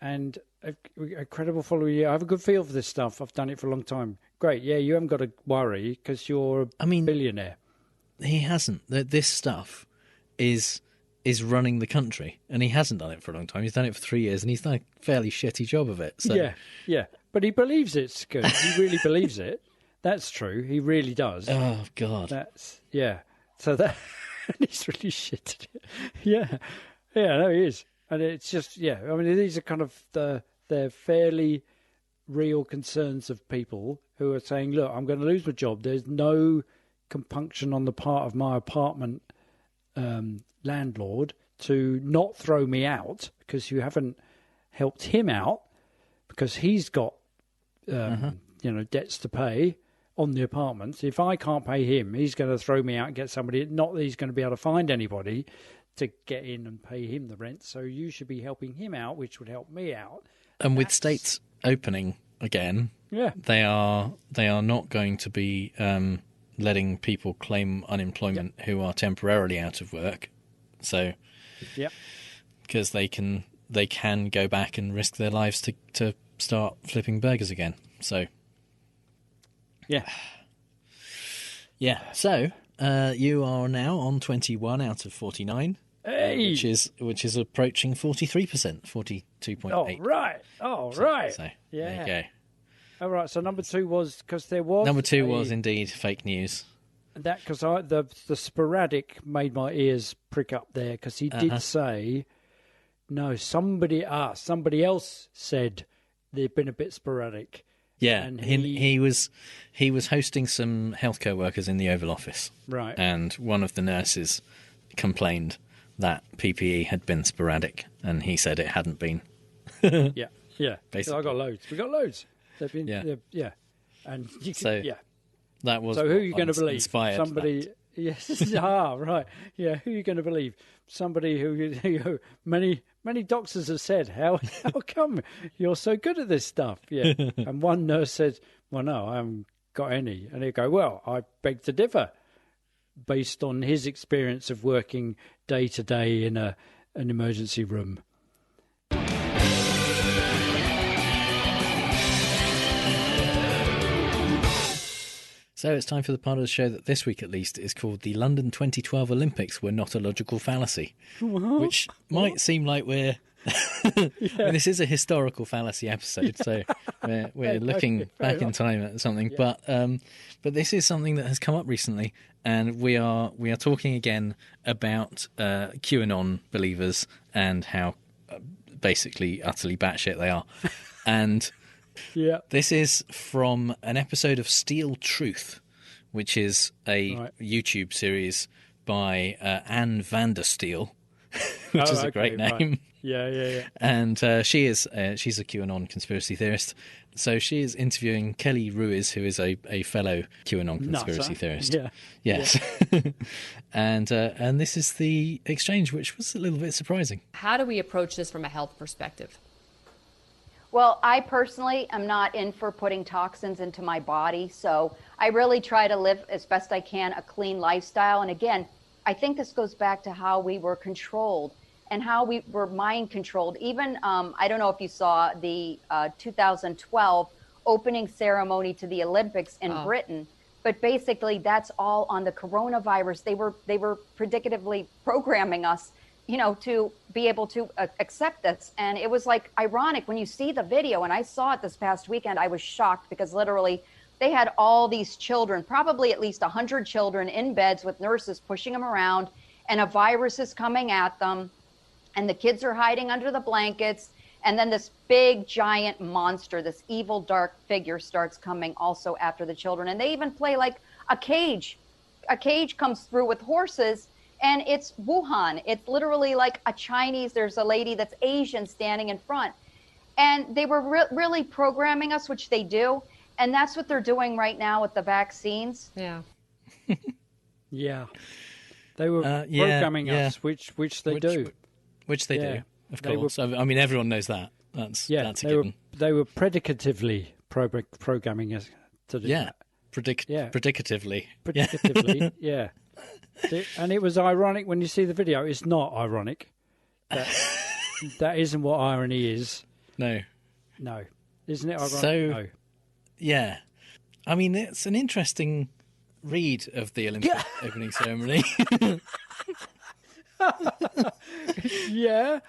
And a credible following year. I have a good feel for this stuff. I've done it for a long time. Great. Yeah, you haven't got to worry because you're a billionaire. He hasn't. This stuff is running the country, and he hasn't done it for a long time. He's done it for 3 years, and he's done a fairly shitty job of it. So. Yeah. But he believes it's good. He really believes it. That's true. He really does. Oh, God. So that he's really shit at it. Yeah, no, he is. And it's just, I mean, these are kind of they're fairly real concerns of people who are saying, look, I'm going to lose my job. There's no compunction on the part of my apartment landlord to not throw me out because you haven't helped him out because he's got, debts to pay on the apartment. If I can't pay him, he's going to throw me out and get somebody. Not that he's going to be able to find anybody to get in and pay him the rent. So you should be helping him out, which would help me out. And with states opening again, they are not going to be letting people claim unemployment who are temporarily out of work. So, because they can go back and risk their lives to start flipping burgers again. So. Yeah. So you are now on 21 out of 49, which is approaching 43%, 42.8. Oh, right. So there you go. All right. So number 2 was because there was number 2 was indeed fake news. That because the sporadic made my ears prick up there because he did say no. Somebody else said they've been a bit sporadic. Yeah, and he was hosting some healthcare workers in the Oval Office, right? And one of the nurses complained that PPE had been sporadic, and he said it hadn't been. Yeah. Basically, I got loads. We got loads. They've been, and that was. So who are you going to believe? Somebody. Yes. Right. Yeah. Who are you going to believe? Somebody who many doctors have said, how come you're so good at this stuff? Yeah. And one nurse said, well, no, I haven't got any. And they go, well, I beg to differ, based on his experience of working day to day in an emergency room. So it's time for the part of the show that this week at least is called The London 2012 Olympics Were Not a Logical Fallacy, which might seem like we're I mean, this is a historical fallacy episode, so we're looking back in time at something. Yeah. But this is something that has come up recently, and we are talking again about QAnon believers and how basically utterly batshit they are. And this is from an episode of Steel Truth, which is a YouTube series by Anne Vandersteel, which is a great name. Right. Yeah. And she's a QAnon conspiracy theorist. So she is interviewing Kelly Ruiz, who is a fellow QAnon conspiracy theorist. Yeah. Yes. Yeah. And this is the exchange, which was a little bit surprising. How do we approach this from a health perspective? Well, I personally am not in for putting toxins into my body, so I really try to live as best I can a clean lifestyle. And again, I think this goes back to how we were controlled and how we were mind controlled. Even, I don't know if you saw the 2012 opening ceremony to the Olympics in Britain, but basically that's all on the coronavirus. They were predicatively programming us, to be able to accept this. And it was like ironic when you see the video, and I saw it this past weekend, I was shocked because literally they had all these children, probably at least 100 children in beds with nurses pushing them around, and a virus is coming at them, and the kids are hiding under the blankets. And then this big giant monster, this evil dark figure starts coming also after the children. And they even play like a cage. A cage comes through with horses, and it's Wuhan. It's literally like a Chinese, there's a lady that's Asian standing in front. And they were really programming us, which they do. And that's what they're doing right now with the vaccines. Yeah. Yeah. They were programming us, which they do. Which they do, of course. I mean, everyone knows that. That's a given. They were predicatively programming us to do that. Predicatively. Predicatively, yeah. And it was ironic when you see the video. It's not ironic. That isn't what irony is. No. Isn't it ironic? So, yeah. I mean, it's an interesting read of the Olympic opening ceremony. Yeah.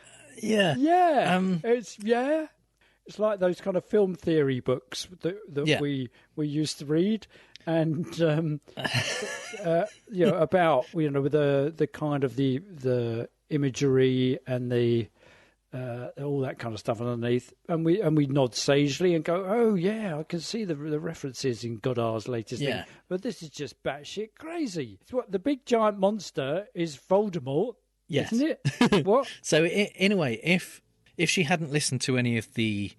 It's like those kind of film theory books that we used to read, and about the kind of the imagery and the all that kind of stuff underneath, and we nod sagely and go, oh yeah, I can see the references in Godard's latest thing, but this is just batshit crazy. It's what the big giant monster is Voldemort. Yes. Isn't it? What? So in a way, if she hadn't listened to any of the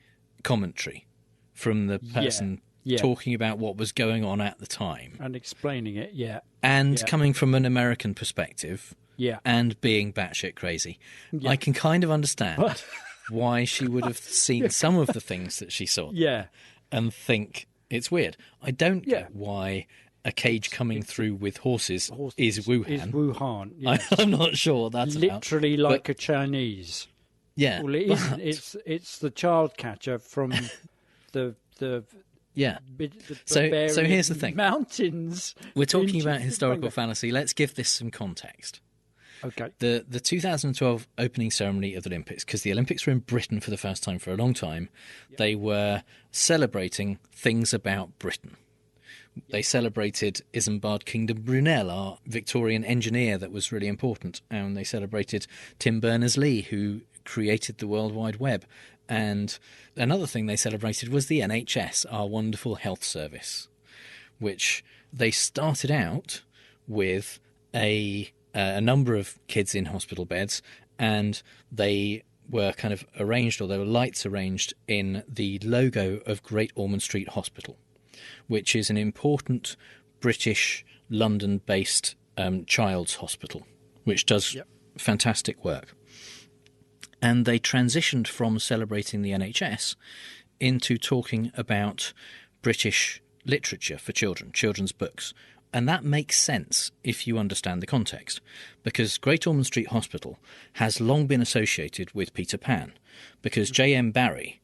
commentary from the person talking about what was going on at the time and explaining it, and coming from an American perspective, and being batshit crazy, I can kind of understand why she would have seen some of the things that she saw, and think it's weird. I don't get why a cage coming through with horses is Wuhan. Yes. I'm not sure what that's literally about. like a Chinese. Yeah, well, it isn't. It's the child catcher from the So here's the thing: mountains. We're talking about historical fallacy. Let's give this some context. Okay. The 2012 opening ceremony of the Olympics, because the Olympics were in Britain for the first time for a long time, they were celebrating things about Britain. They celebrated Isambard Kingdom Brunel, our Victorian engineer that was really important. And they celebrated Tim Berners-Lee, who created the World Wide Web. And another thing they celebrated was the NHS, our wonderful health service, which they started out with a number of kids in hospital beds, and they were kind of arranged, or there were lights arranged in the logo of Great Ormond Street Hospital, which is an important British London-based child's hospital, which does fantastic work. And they transitioned from celebrating the NHS into talking about British literature for children, children's books. And that makes sense if you understand the context, because Great Ormond Street Hospital has long been associated with Peter Pan, because J.M. Barrie,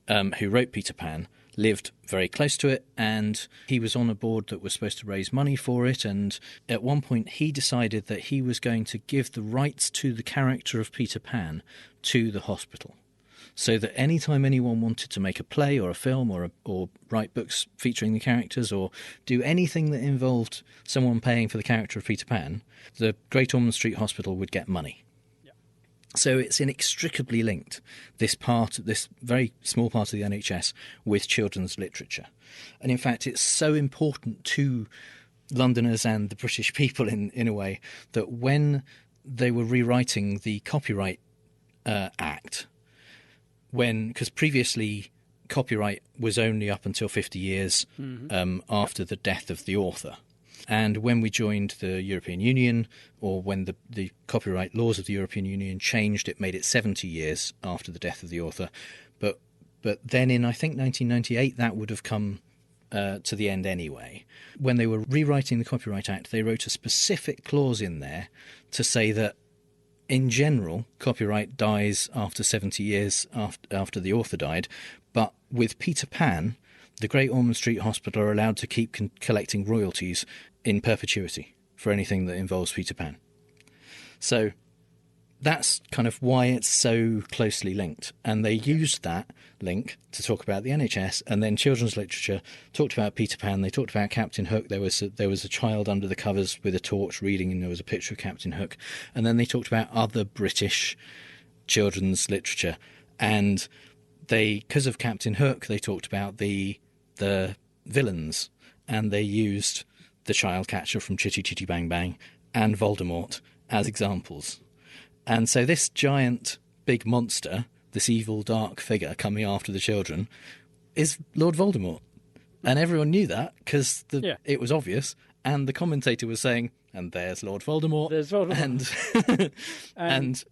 who wrote Peter Pan, lived very close to it, and he was on a board that was supposed to raise money for it, and at one point he decided that he was going to give the rights to the character of Peter Pan to the hospital, so that anytime anyone wanted to make a play or a film or write books featuring the characters or do anything that involved someone paying for the character of Peter Pan, the Great Ormond Street Hospital would get money. So it's inextricably linked, this very small part of the NHS, with children's literature. And in fact, it's so important to Londoners and the British people in a way that when they were rewriting the Copyright Act, because previously copyright was only up until 50 years after the death of the author. And when we joined the European Union, or when the copyright laws of the European Union changed, it made it 70 years after the death of the author. But then in, I think, 1998, that would have come to the end anyway. When they were rewriting the Copyright Act, they wrote a specific clause in there to say that, in general, copyright dies after 70 years after the author died. But with Peter Pan, the Great Ormond Street Hospital are allowed to keep collecting royalties in perpetuity for anything that involves Peter Pan. So that's kind of why it's so closely linked. And they used that link to talk about the NHS, and then children's literature talked about Peter Pan. They talked about Captain Hook. There was a child under the covers with a torch reading, and there was a picture of Captain Hook. And then they talked about other British children's literature. And because of Captain Hook, they talked about the villains, and they used the child catcher from Chitty Chitty Bang Bang and Voldemort as examples. And so this giant big monster, this evil dark figure coming after the children, is Lord Voldemort. And everyone knew that because it was obvious, and the commentator was saying, and there's Lord Voldemort. There's Voldemort. And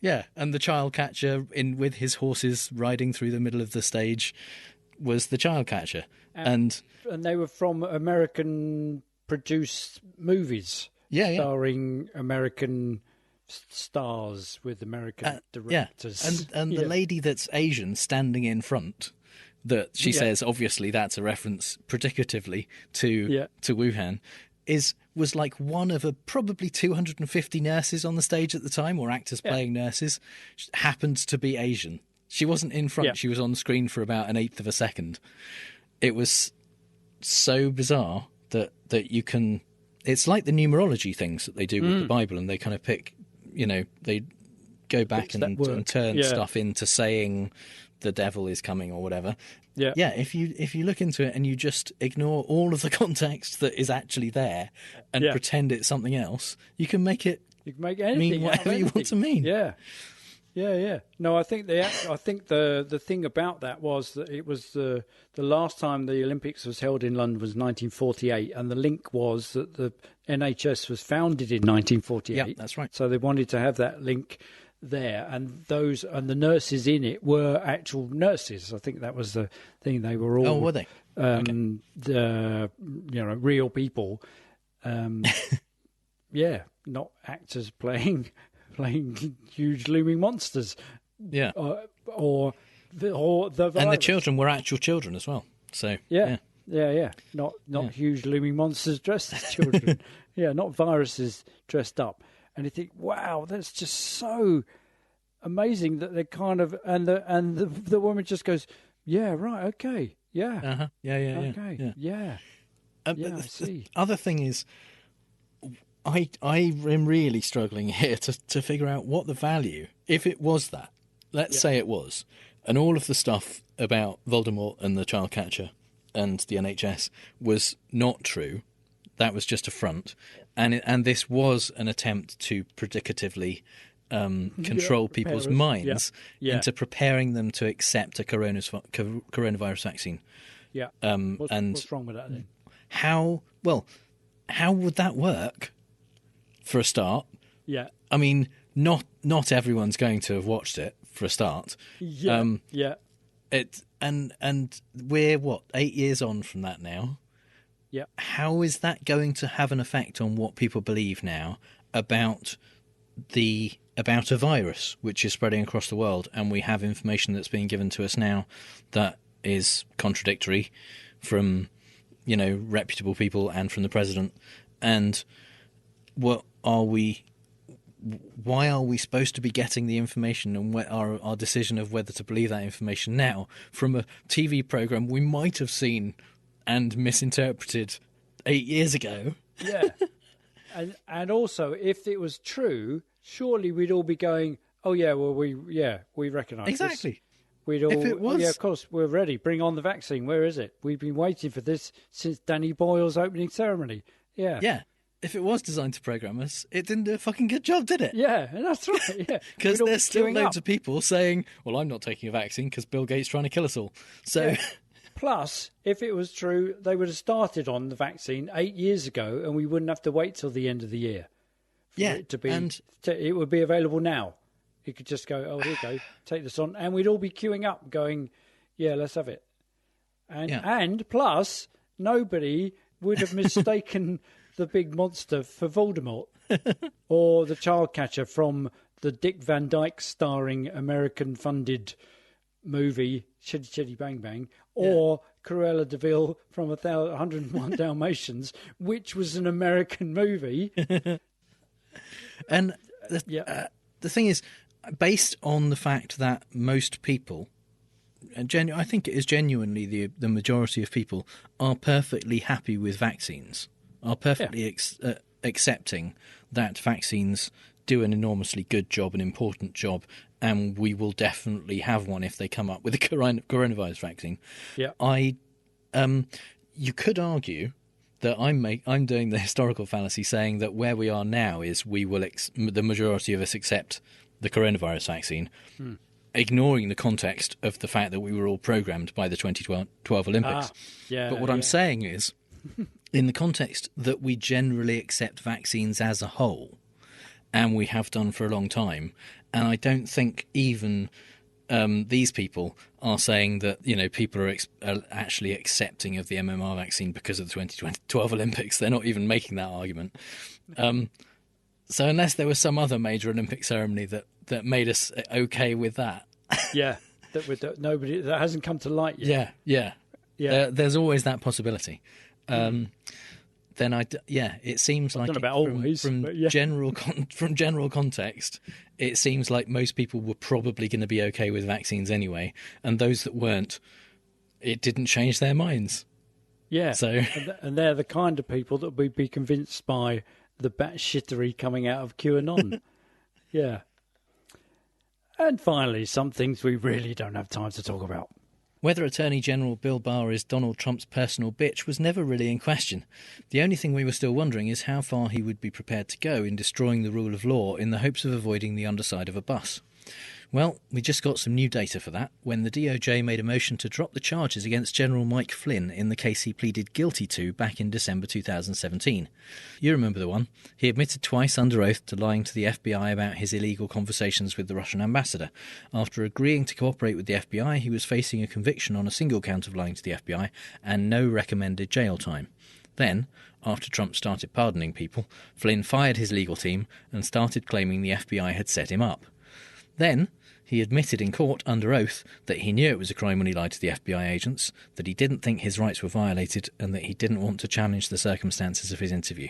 the child catcher with his horses riding through the middle of the stage was the child catcher. And they were from American-produced movies, starring American stars with American directors. And the lady that's Asian standing in front, that she says, obviously that's a reference predicatively to Wuhan, was like one of probably 250 nurses on the stage at the time, or actors playing nurses, happened to be Asian. She wasn't in front. She was on screen for about an eighth of a second. It was so bizarre that you can... It's like the numerology things that they do with the Bible, and they kind of pick, they go back and turn stuff into saying the devil is coming or whatever. If you look into it and you just ignore all of the context that is actually there and pretend it's something else, you can make it anything mean whatever you want to mean. No, I think the thing about that was that it was the last time the Olympics was held in London was 1948, and the link was that the NHS was founded in 1948. Yeah, that's right. So they wanted to have that link there, and the nurses in it were actual nurses. I think that was the thing. They were all. Oh, were they? Real people. Not actors playing huge looming monsters. Yeah. Or the virus. And the children were actual children as well. So Not huge looming monsters dressed as children. Not viruses dressed up. And you think, wow, that's just so amazing that they kind of the woman just goes, yeah, right, okay, yeah, okay, yeah. I see. The other thing is, I am really struggling here to figure out what the value, if it was that, let's say it was, and all of the stuff about Voldemort and the child catcher and the NHS was not true. That was just a front, and this was an attempt to predicatively control people's minds into preparing them to accept a coronavirus vaccine. Yeah. What's wrong with that then? How would that work? For a start, I mean, not everyone's going to have watched it for a start. And we're 8 years on from that now. Yeah. How is that going to have an effect on what people believe now about a virus which is spreading across the world? And we have information that's being given to us now that is contradictory from, reputable people and from the president. And why are we supposed to be getting the information, and our decision of whether to believe that information now from a TV program we might have seen and misinterpreted 8 years ago? Yeah. And also, if it was true, surely we'd all be going, oh, yeah, well, we recognise exactly. This. We'd all, if it was... yeah, of course, we're ready. Bring on the vaccine. Where is it? We've been waiting for this since Danny Boyle's opening ceremony. Yeah. Yeah. If it was designed to program us, it didn't do a fucking good job, did it? Yeah, that's right. Yeah. Because there's still loads of people saying, well, I'm not taking a vaccine because Bill Gates trying to kill us all. So, yeah. Plus, if it was true, they would have started on the vaccine 8 years ago, and we wouldn't have to wait till the end of the year. Yeah, it to be, it would be available now. You could just go, oh, here you go, take this on, and we'd all be queuing up, going, yeah, let's have it. And plus, nobody would have mistaken the big monster for Voldemort or the child catcher from the Dick Van Dyke starring American-funded movie Chitty Chitty Bang Bang, or Cruella de Vil from 101 Dalmatians, which was an American movie. And the thing is, based on the fact that most people, I think it is genuinely the majority of people, are perfectly happy with vaccines, are perfectly accepting that vaccines do an enormously good job, an important job, and we will definitely have one if they come up with a coronavirus vaccine. Yeah, you could argue that I'm doing the historical fallacy, saying that where we are now is the majority of us accept the coronavirus vaccine, ignoring the context of the fact that we were all programmed by the 2012 Olympics. But what I'm saying is, in the context that we generally accept vaccines as a whole, and we have done for a long time, and I don't think even these people are saying that people are actually accepting of the MMR vaccine because of the 2012 Olympics. They're not even making that argument. So unless there was some other major Olympic ceremony that made us okay with that, that hasn't come to light yet. Yeah. There's always that possibility. Then it seems like from general context, it seems like most people were probably going to be okay with vaccines anyway, and those that weren't, it didn't change their minds. Yeah, so and they're the kind of people that would be convinced by the batshittery coming out of QAnon. Yeah. And finally, some things we really don't have time to talk about. Whether Attorney General Bill Barr is Donald Trump's personal bitch was never really in question. The only thing we were still wondering is how far he would be prepared to go in destroying the rule of law in the hopes of avoiding the underside of a bus. Well, we just got some new data for that when the DOJ made a motion to drop the charges against General Mike Flynn in the case he pleaded guilty to back in December 2017. You remember the one. He admitted twice under oath to lying to the FBI about his illegal conversations with the Russian ambassador. After agreeing to cooperate with the FBI, he was facing a conviction on a single count of lying to the FBI and no recommended jail time. Then, after Trump started pardoning people, Flynn fired his legal team and started claiming the FBI had set him up. Then, he admitted in court under oath that he knew it was a crime when he lied to the FBI agents, that he didn't think his rights were violated, and that he didn't want to challenge the circumstances of his interview.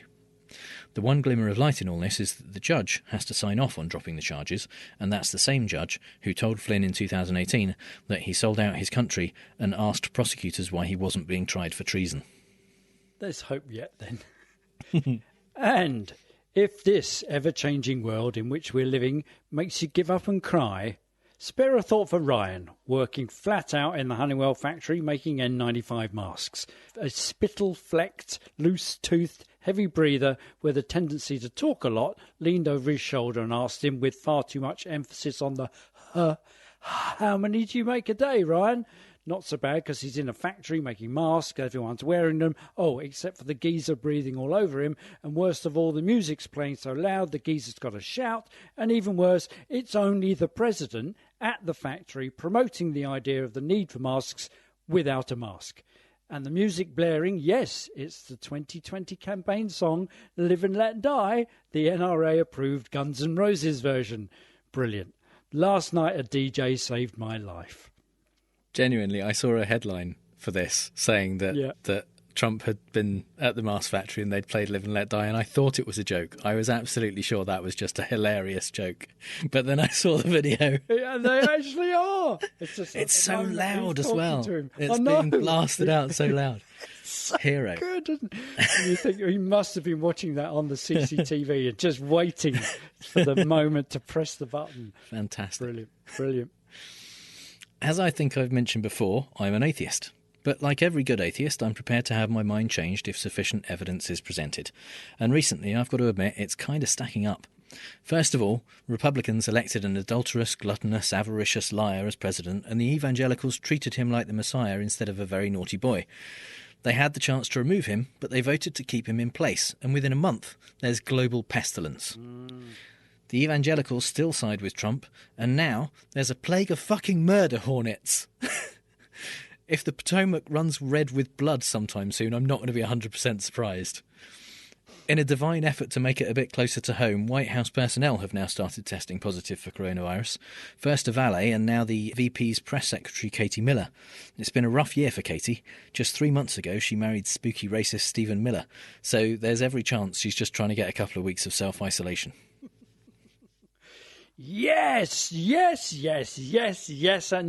The one glimmer of light in all this is that the judge has to sign off on dropping the charges, and that's the same judge who told Flynn in 2018 that he sold out his country and asked prosecutors why he wasn't being tried for treason. There's hope yet, then. And if this ever-changing world in which we're living makes you give up and cry, spare a thought for Ryan, working flat out in the Honeywell factory making N95 masks. A spittle-flecked, loose-toothed, heavy breather with a tendency to talk a lot leaned over his shoulder and asked him with far too much emphasis on the how many do you make a day, Ryan? Not so bad because he's in a factory making masks, everyone's wearing them, except for the geezer breathing all over him, and worst of all, the music's playing so loud the geezer's got to shout, and even worse, it's only the president at the factory promoting the idea of the need for masks without a mask. And the music blaring, yes, it's the 2020 campaign song Live and Let Die, the NRA-approved Guns N' Roses version. Brilliant. Last night a DJ saved my life. Genuinely, I saw a headline for this saying that Trump had been at the Mars factory and they'd played Live and Let Die, and I thought it was a joke. I was absolutely sure that was just a hilarious joke. But then I saw the video. Yeah, they actually are. It's so loud as well. It's being blasted out so loud. So Hero. Good, isn't it? And you think he must have been watching that on the CCTV and just waiting for the moment to press the button. Fantastic. Brilliant. As I think I've mentioned before, I'm an atheist. But like every good atheist, I'm prepared to have my mind changed if sufficient evidence is presented. And recently, I've got to admit, it's kind of stacking up. First of all, Republicans elected an adulterous, gluttonous, avaricious liar as president, and the evangelicals treated him like the Messiah instead of a very naughty boy. They had the chance to remove him, but they voted to keep him in place, and within a month, there's global pestilence. The evangelicals still side with Trump, and now there's a plague of fucking murder hornets. If the Potomac runs red with blood sometime soon, I'm not going to be 100% surprised. In a divine effort to make it a bit closer to home, White House personnel have now started testing positive for coronavirus. First a valet and now the VP's press secretary, Katie Miller. It's been a rough year for Katie. Just 3 months ago, she married spooky racist Stephen Miller. So there's every chance she's just trying to get a couple of weeks of self-isolation. Yes, and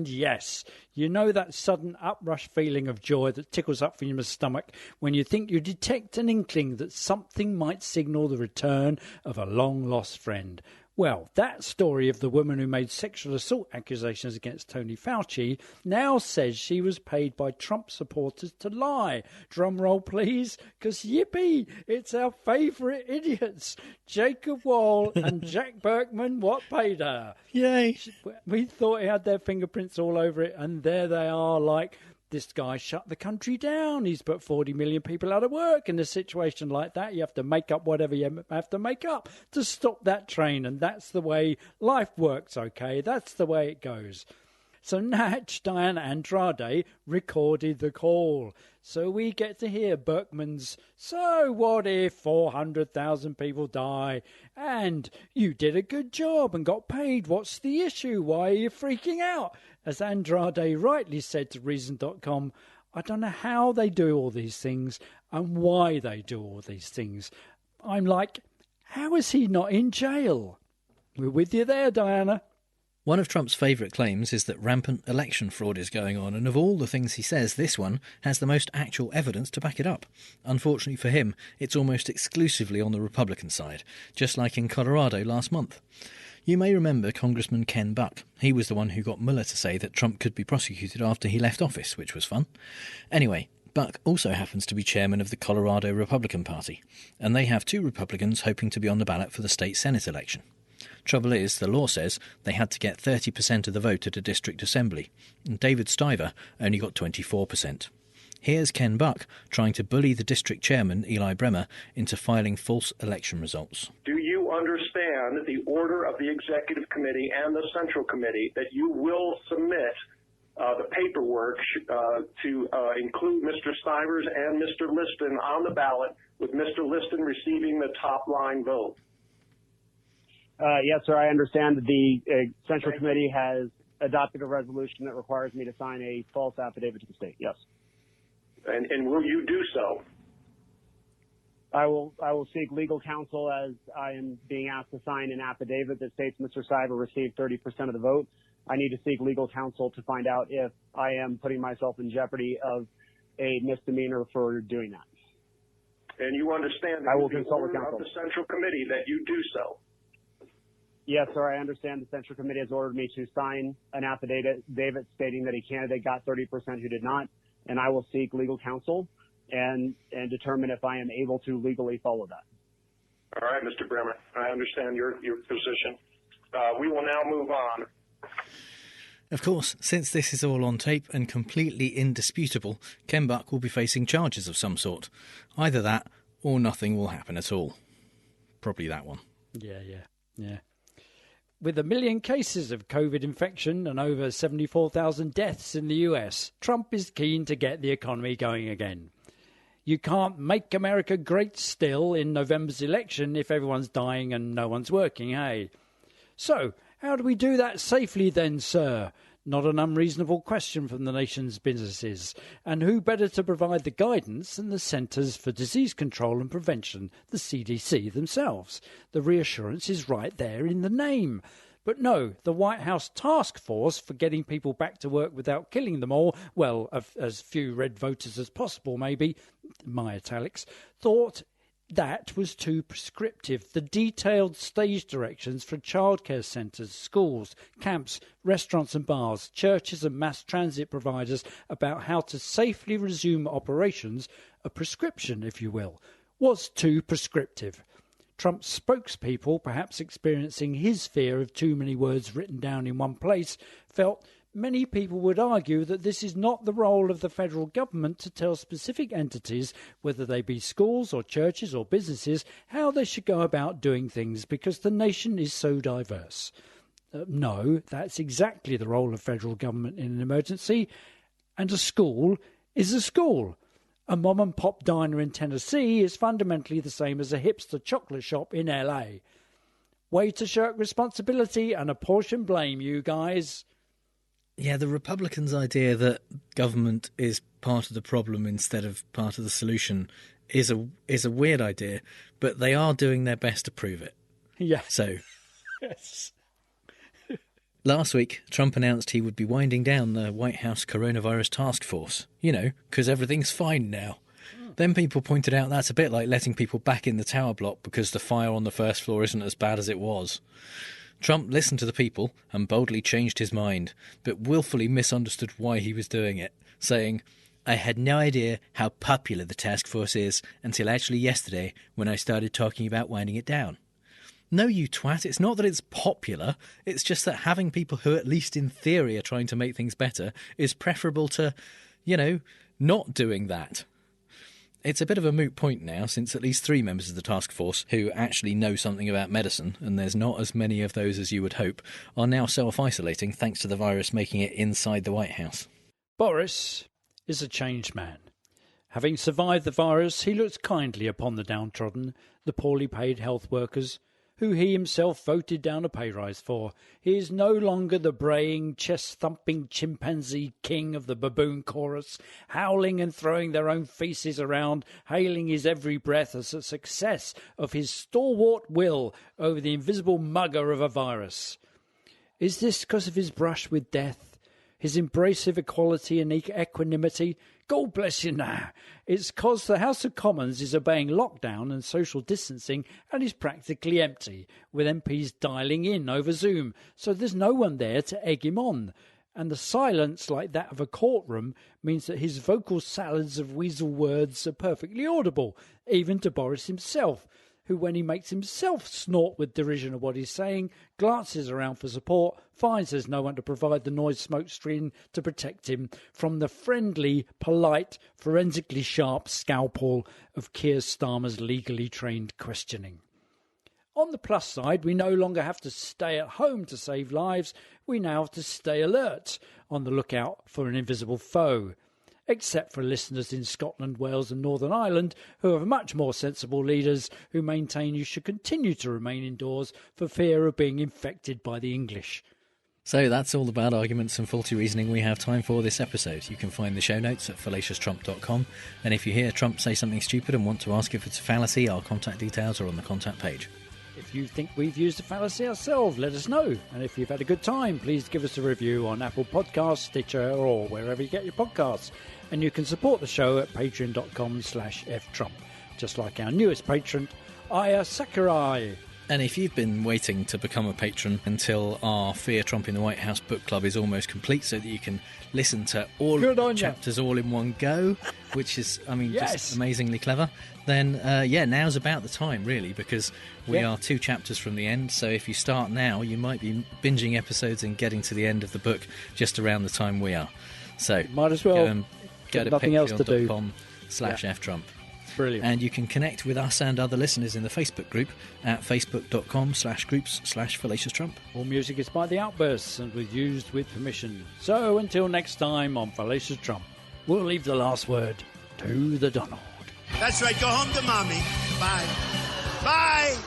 yes. You know that sudden uprush feeling of joy that tickles up from your stomach when you think you detect an inkling that something might signal the return of a long-lost friend. Well, that story of the woman who made sexual assault accusations against Tony Fauci now says she was paid by Trump supporters to lie. Drum roll, please, because yippee, it's our favourite idiots, Jacob Wall and Jack Berkman, what paid her. Yay. We thought he had their fingerprints all over it, and there they are, like, this guy shut the country down. He's put 40 million people out of work. In a situation like that, you have to make up whatever you have to make up to stop that train. And that's the way life works, okay? That's the way it goes. So Natch, Diane Andrade recorded the call. So we get to hear Berkman's, so what if 400,000 people die? And you did a good job and got paid. What's the issue? Why are you freaking out? As Andrade rightly said to Reason.com, I don't know how they do all these things and why they do all these things. I'm like, how is he not in jail? We're with you there, Diana. One of Trump's favourite claims is that rampant election fraud is going on, and of all the things he says, this one has the most actual evidence to back it up. Unfortunately for him, it's almost exclusively on the Republican side, just like in Colorado last month. You may remember Congressman Ken Buck. He was the one who got Mueller to say that Trump could be prosecuted after he left office, which was fun. Anyway, Buck also happens to be chairman of the Colorado Republican Party, and they have 2 Republicans hoping to be on the ballot for the state Senate election. Trouble is, the law says they had to get 30% of the vote at a district assembly, and David Stiver only got 24%. Here's Ken Buck trying to bully the district chairman, Eli Bremer, into filing false election results. Do you understand the order of the Executive Committee and the Central Committee that you will submit the paperwork to include Mr. Stivers and Mr. Liston on the ballot, with Mr. Liston receiving the top line vote? Yes, sir. I understand that the Central Committee has adopted a resolution that requires me to sign a false affidavit to the state. Yes. And will you do so? I will seek legal counsel, as I am being asked to sign an affidavit that states Mr. Stiver received 30% of the vote. I need to seek legal counsel to find out if I am putting myself in jeopardy of a misdemeanor for doing that. And you understand that I will the consult with order counsel of the Central Committee that you do so? Yes, sir. I understand the Central Committee has ordered me to sign an affidavit stating that a candidate got 30% who did not, and I will seek legal counsel and determine if I am able to legally follow that. All right, Mr. Bremer. I understand your position. We will now move on. Of course, since this is all on tape and completely indisputable, Ken Buck will be facing charges of some sort. Either that, or nothing will happen at all. Probably that one. Yeah. With 1 million cases of COVID infection and over 74,000 deaths in the US, Trump is keen to get the economy going again. You can't make America great still in November's election if everyone's dying and no one's working, hey? So, how do we do that safely then, sir? Not an unreasonable question from the nation's businesses. And who better to provide the guidance than the Centres for Disease Control and Prevention, the CDC themselves? The reassurance is right there in the name. But no, the White House task force for getting people back to work without killing them all, well, as few red voters as possible maybe, my italics, thought that was too prescriptive. The detailed stage directions for childcare centres, schools, camps, restaurants and bars, churches and mass transit providers about how to safely resume operations, a prescription, if you will, was too prescriptive. Trump's spokespeople, perhaps experiencing his fear of too many words written down in one place, felt many people would argue that this is not the role of the federal government to tell specific entities, whether they be schools or churches or businesses, how they should go about doing things because the nation is so diverse. No, that's exactly the role of federal government in an emergency. And a school is a school. A mom-and-pop diner in Tennessee is fundamentally the same as a hipster chocolate shop in LA. Way to shirk responsibility and apportion blame, you guys. Yeah, the Republicans' idea that government is part of the problem instead of part of the solution is a weird idea, but they are doing their best to prove it. Yeah. So, yes. Last week, Trump announced he would be winding down the White House coronavirus task force. You know, because everything's fine now. Then people pointed out that's a bit like letting people back in the tower block because the fire on the first floor isn't as bad as it was. Trump listened to the people and boldly changed his mind, but willfully misunderstood why he was doing it, saying, "I had no idea how popular the task force is until actually yesterday when I started talking about winding it down." No, you twat, it's not that it's popular, it's just that having people who at least in theory are trying to make things better is preferable to, not doing that. It's a bit of a moot point now, since at least 3 members of the task force who actually know something about medicine, and there's not as many of those as you would hope, are now self-isolating thanks to the virus making it inside the White House. Boris is a changed man. Having survived the virus, he looks kindly upon the downtrodden, the poorly paid health workers, who he himself voted down a pay rise for. He is no longer the braying, chest-thumping chimpanzee king of the baboon chorus, howling and throwing their own feces around, hailing his every breath as a success of his stalwart will over the invisible mugger of a virus. Is this because of his brush with death, his embrace of equality and equanimity? God bless you now. It's because the House of Commons is obeying lockdown and social distancing and is practically empty, with MPs dialing in over Zoom, so there's no one there to egg him on. And the silence, like that of a courtroom, means that his vocal salads of weasel words are perfectly audible, even to Boris himself, who, when he makes himself snort with derision of what he's saying, glances around for support, finds there's no one to provide the noise smoke screen to protect him from the friendly, polite, forensically sharp scalpel of Keir Starmer's legally trained questioning. On the plus side, we no longer have to stay at home to save lives. We now have to stay alert, on the lookout for an invisible foe. Except for listeners in Scotland, Wales and Northern Ireland, who are much more sensible leaders who maintain you should continue to remain indoors for fear of being infected by the English. So that's all the bad arguments and faulty reasoning we have time for this episode. You can find the show notes at fallacioustrump.com, and if you hear Trump say something stupid and want to ask if it's a fallacy, our contact details are on the contact page. If you think we've used a fallacy ourselves, let us know. And if you've had a good time, please give us a review on Apple Podcasts, Stitcher, or wherever you get your podcasts. And you can support the show at patreon.com/ftrump, just like our newest patron, Aya Sakurai. And if you've been waiting to become a patron until our Fear Trump in the White House book club is almost complete so that you can listen to all of the chapters all in one go, which is, just amazingly clever, then, now's about the time, really, because we are 2 chapters from the end. So if you start now, you might be binging episodes and getting to the end of the book just around the time we are. So might as well go to patreon.com/ftrump. Brilliant. And you can connect with us and other listeners in the Facebook group at facebook.com/groups/FallaciousTrump. All music is by The Outbursts and was used with permission. So until next time on Fallacious Trump, we'll leave the last word to the Donald. That's right. Go home to mommy. Bye. Bye.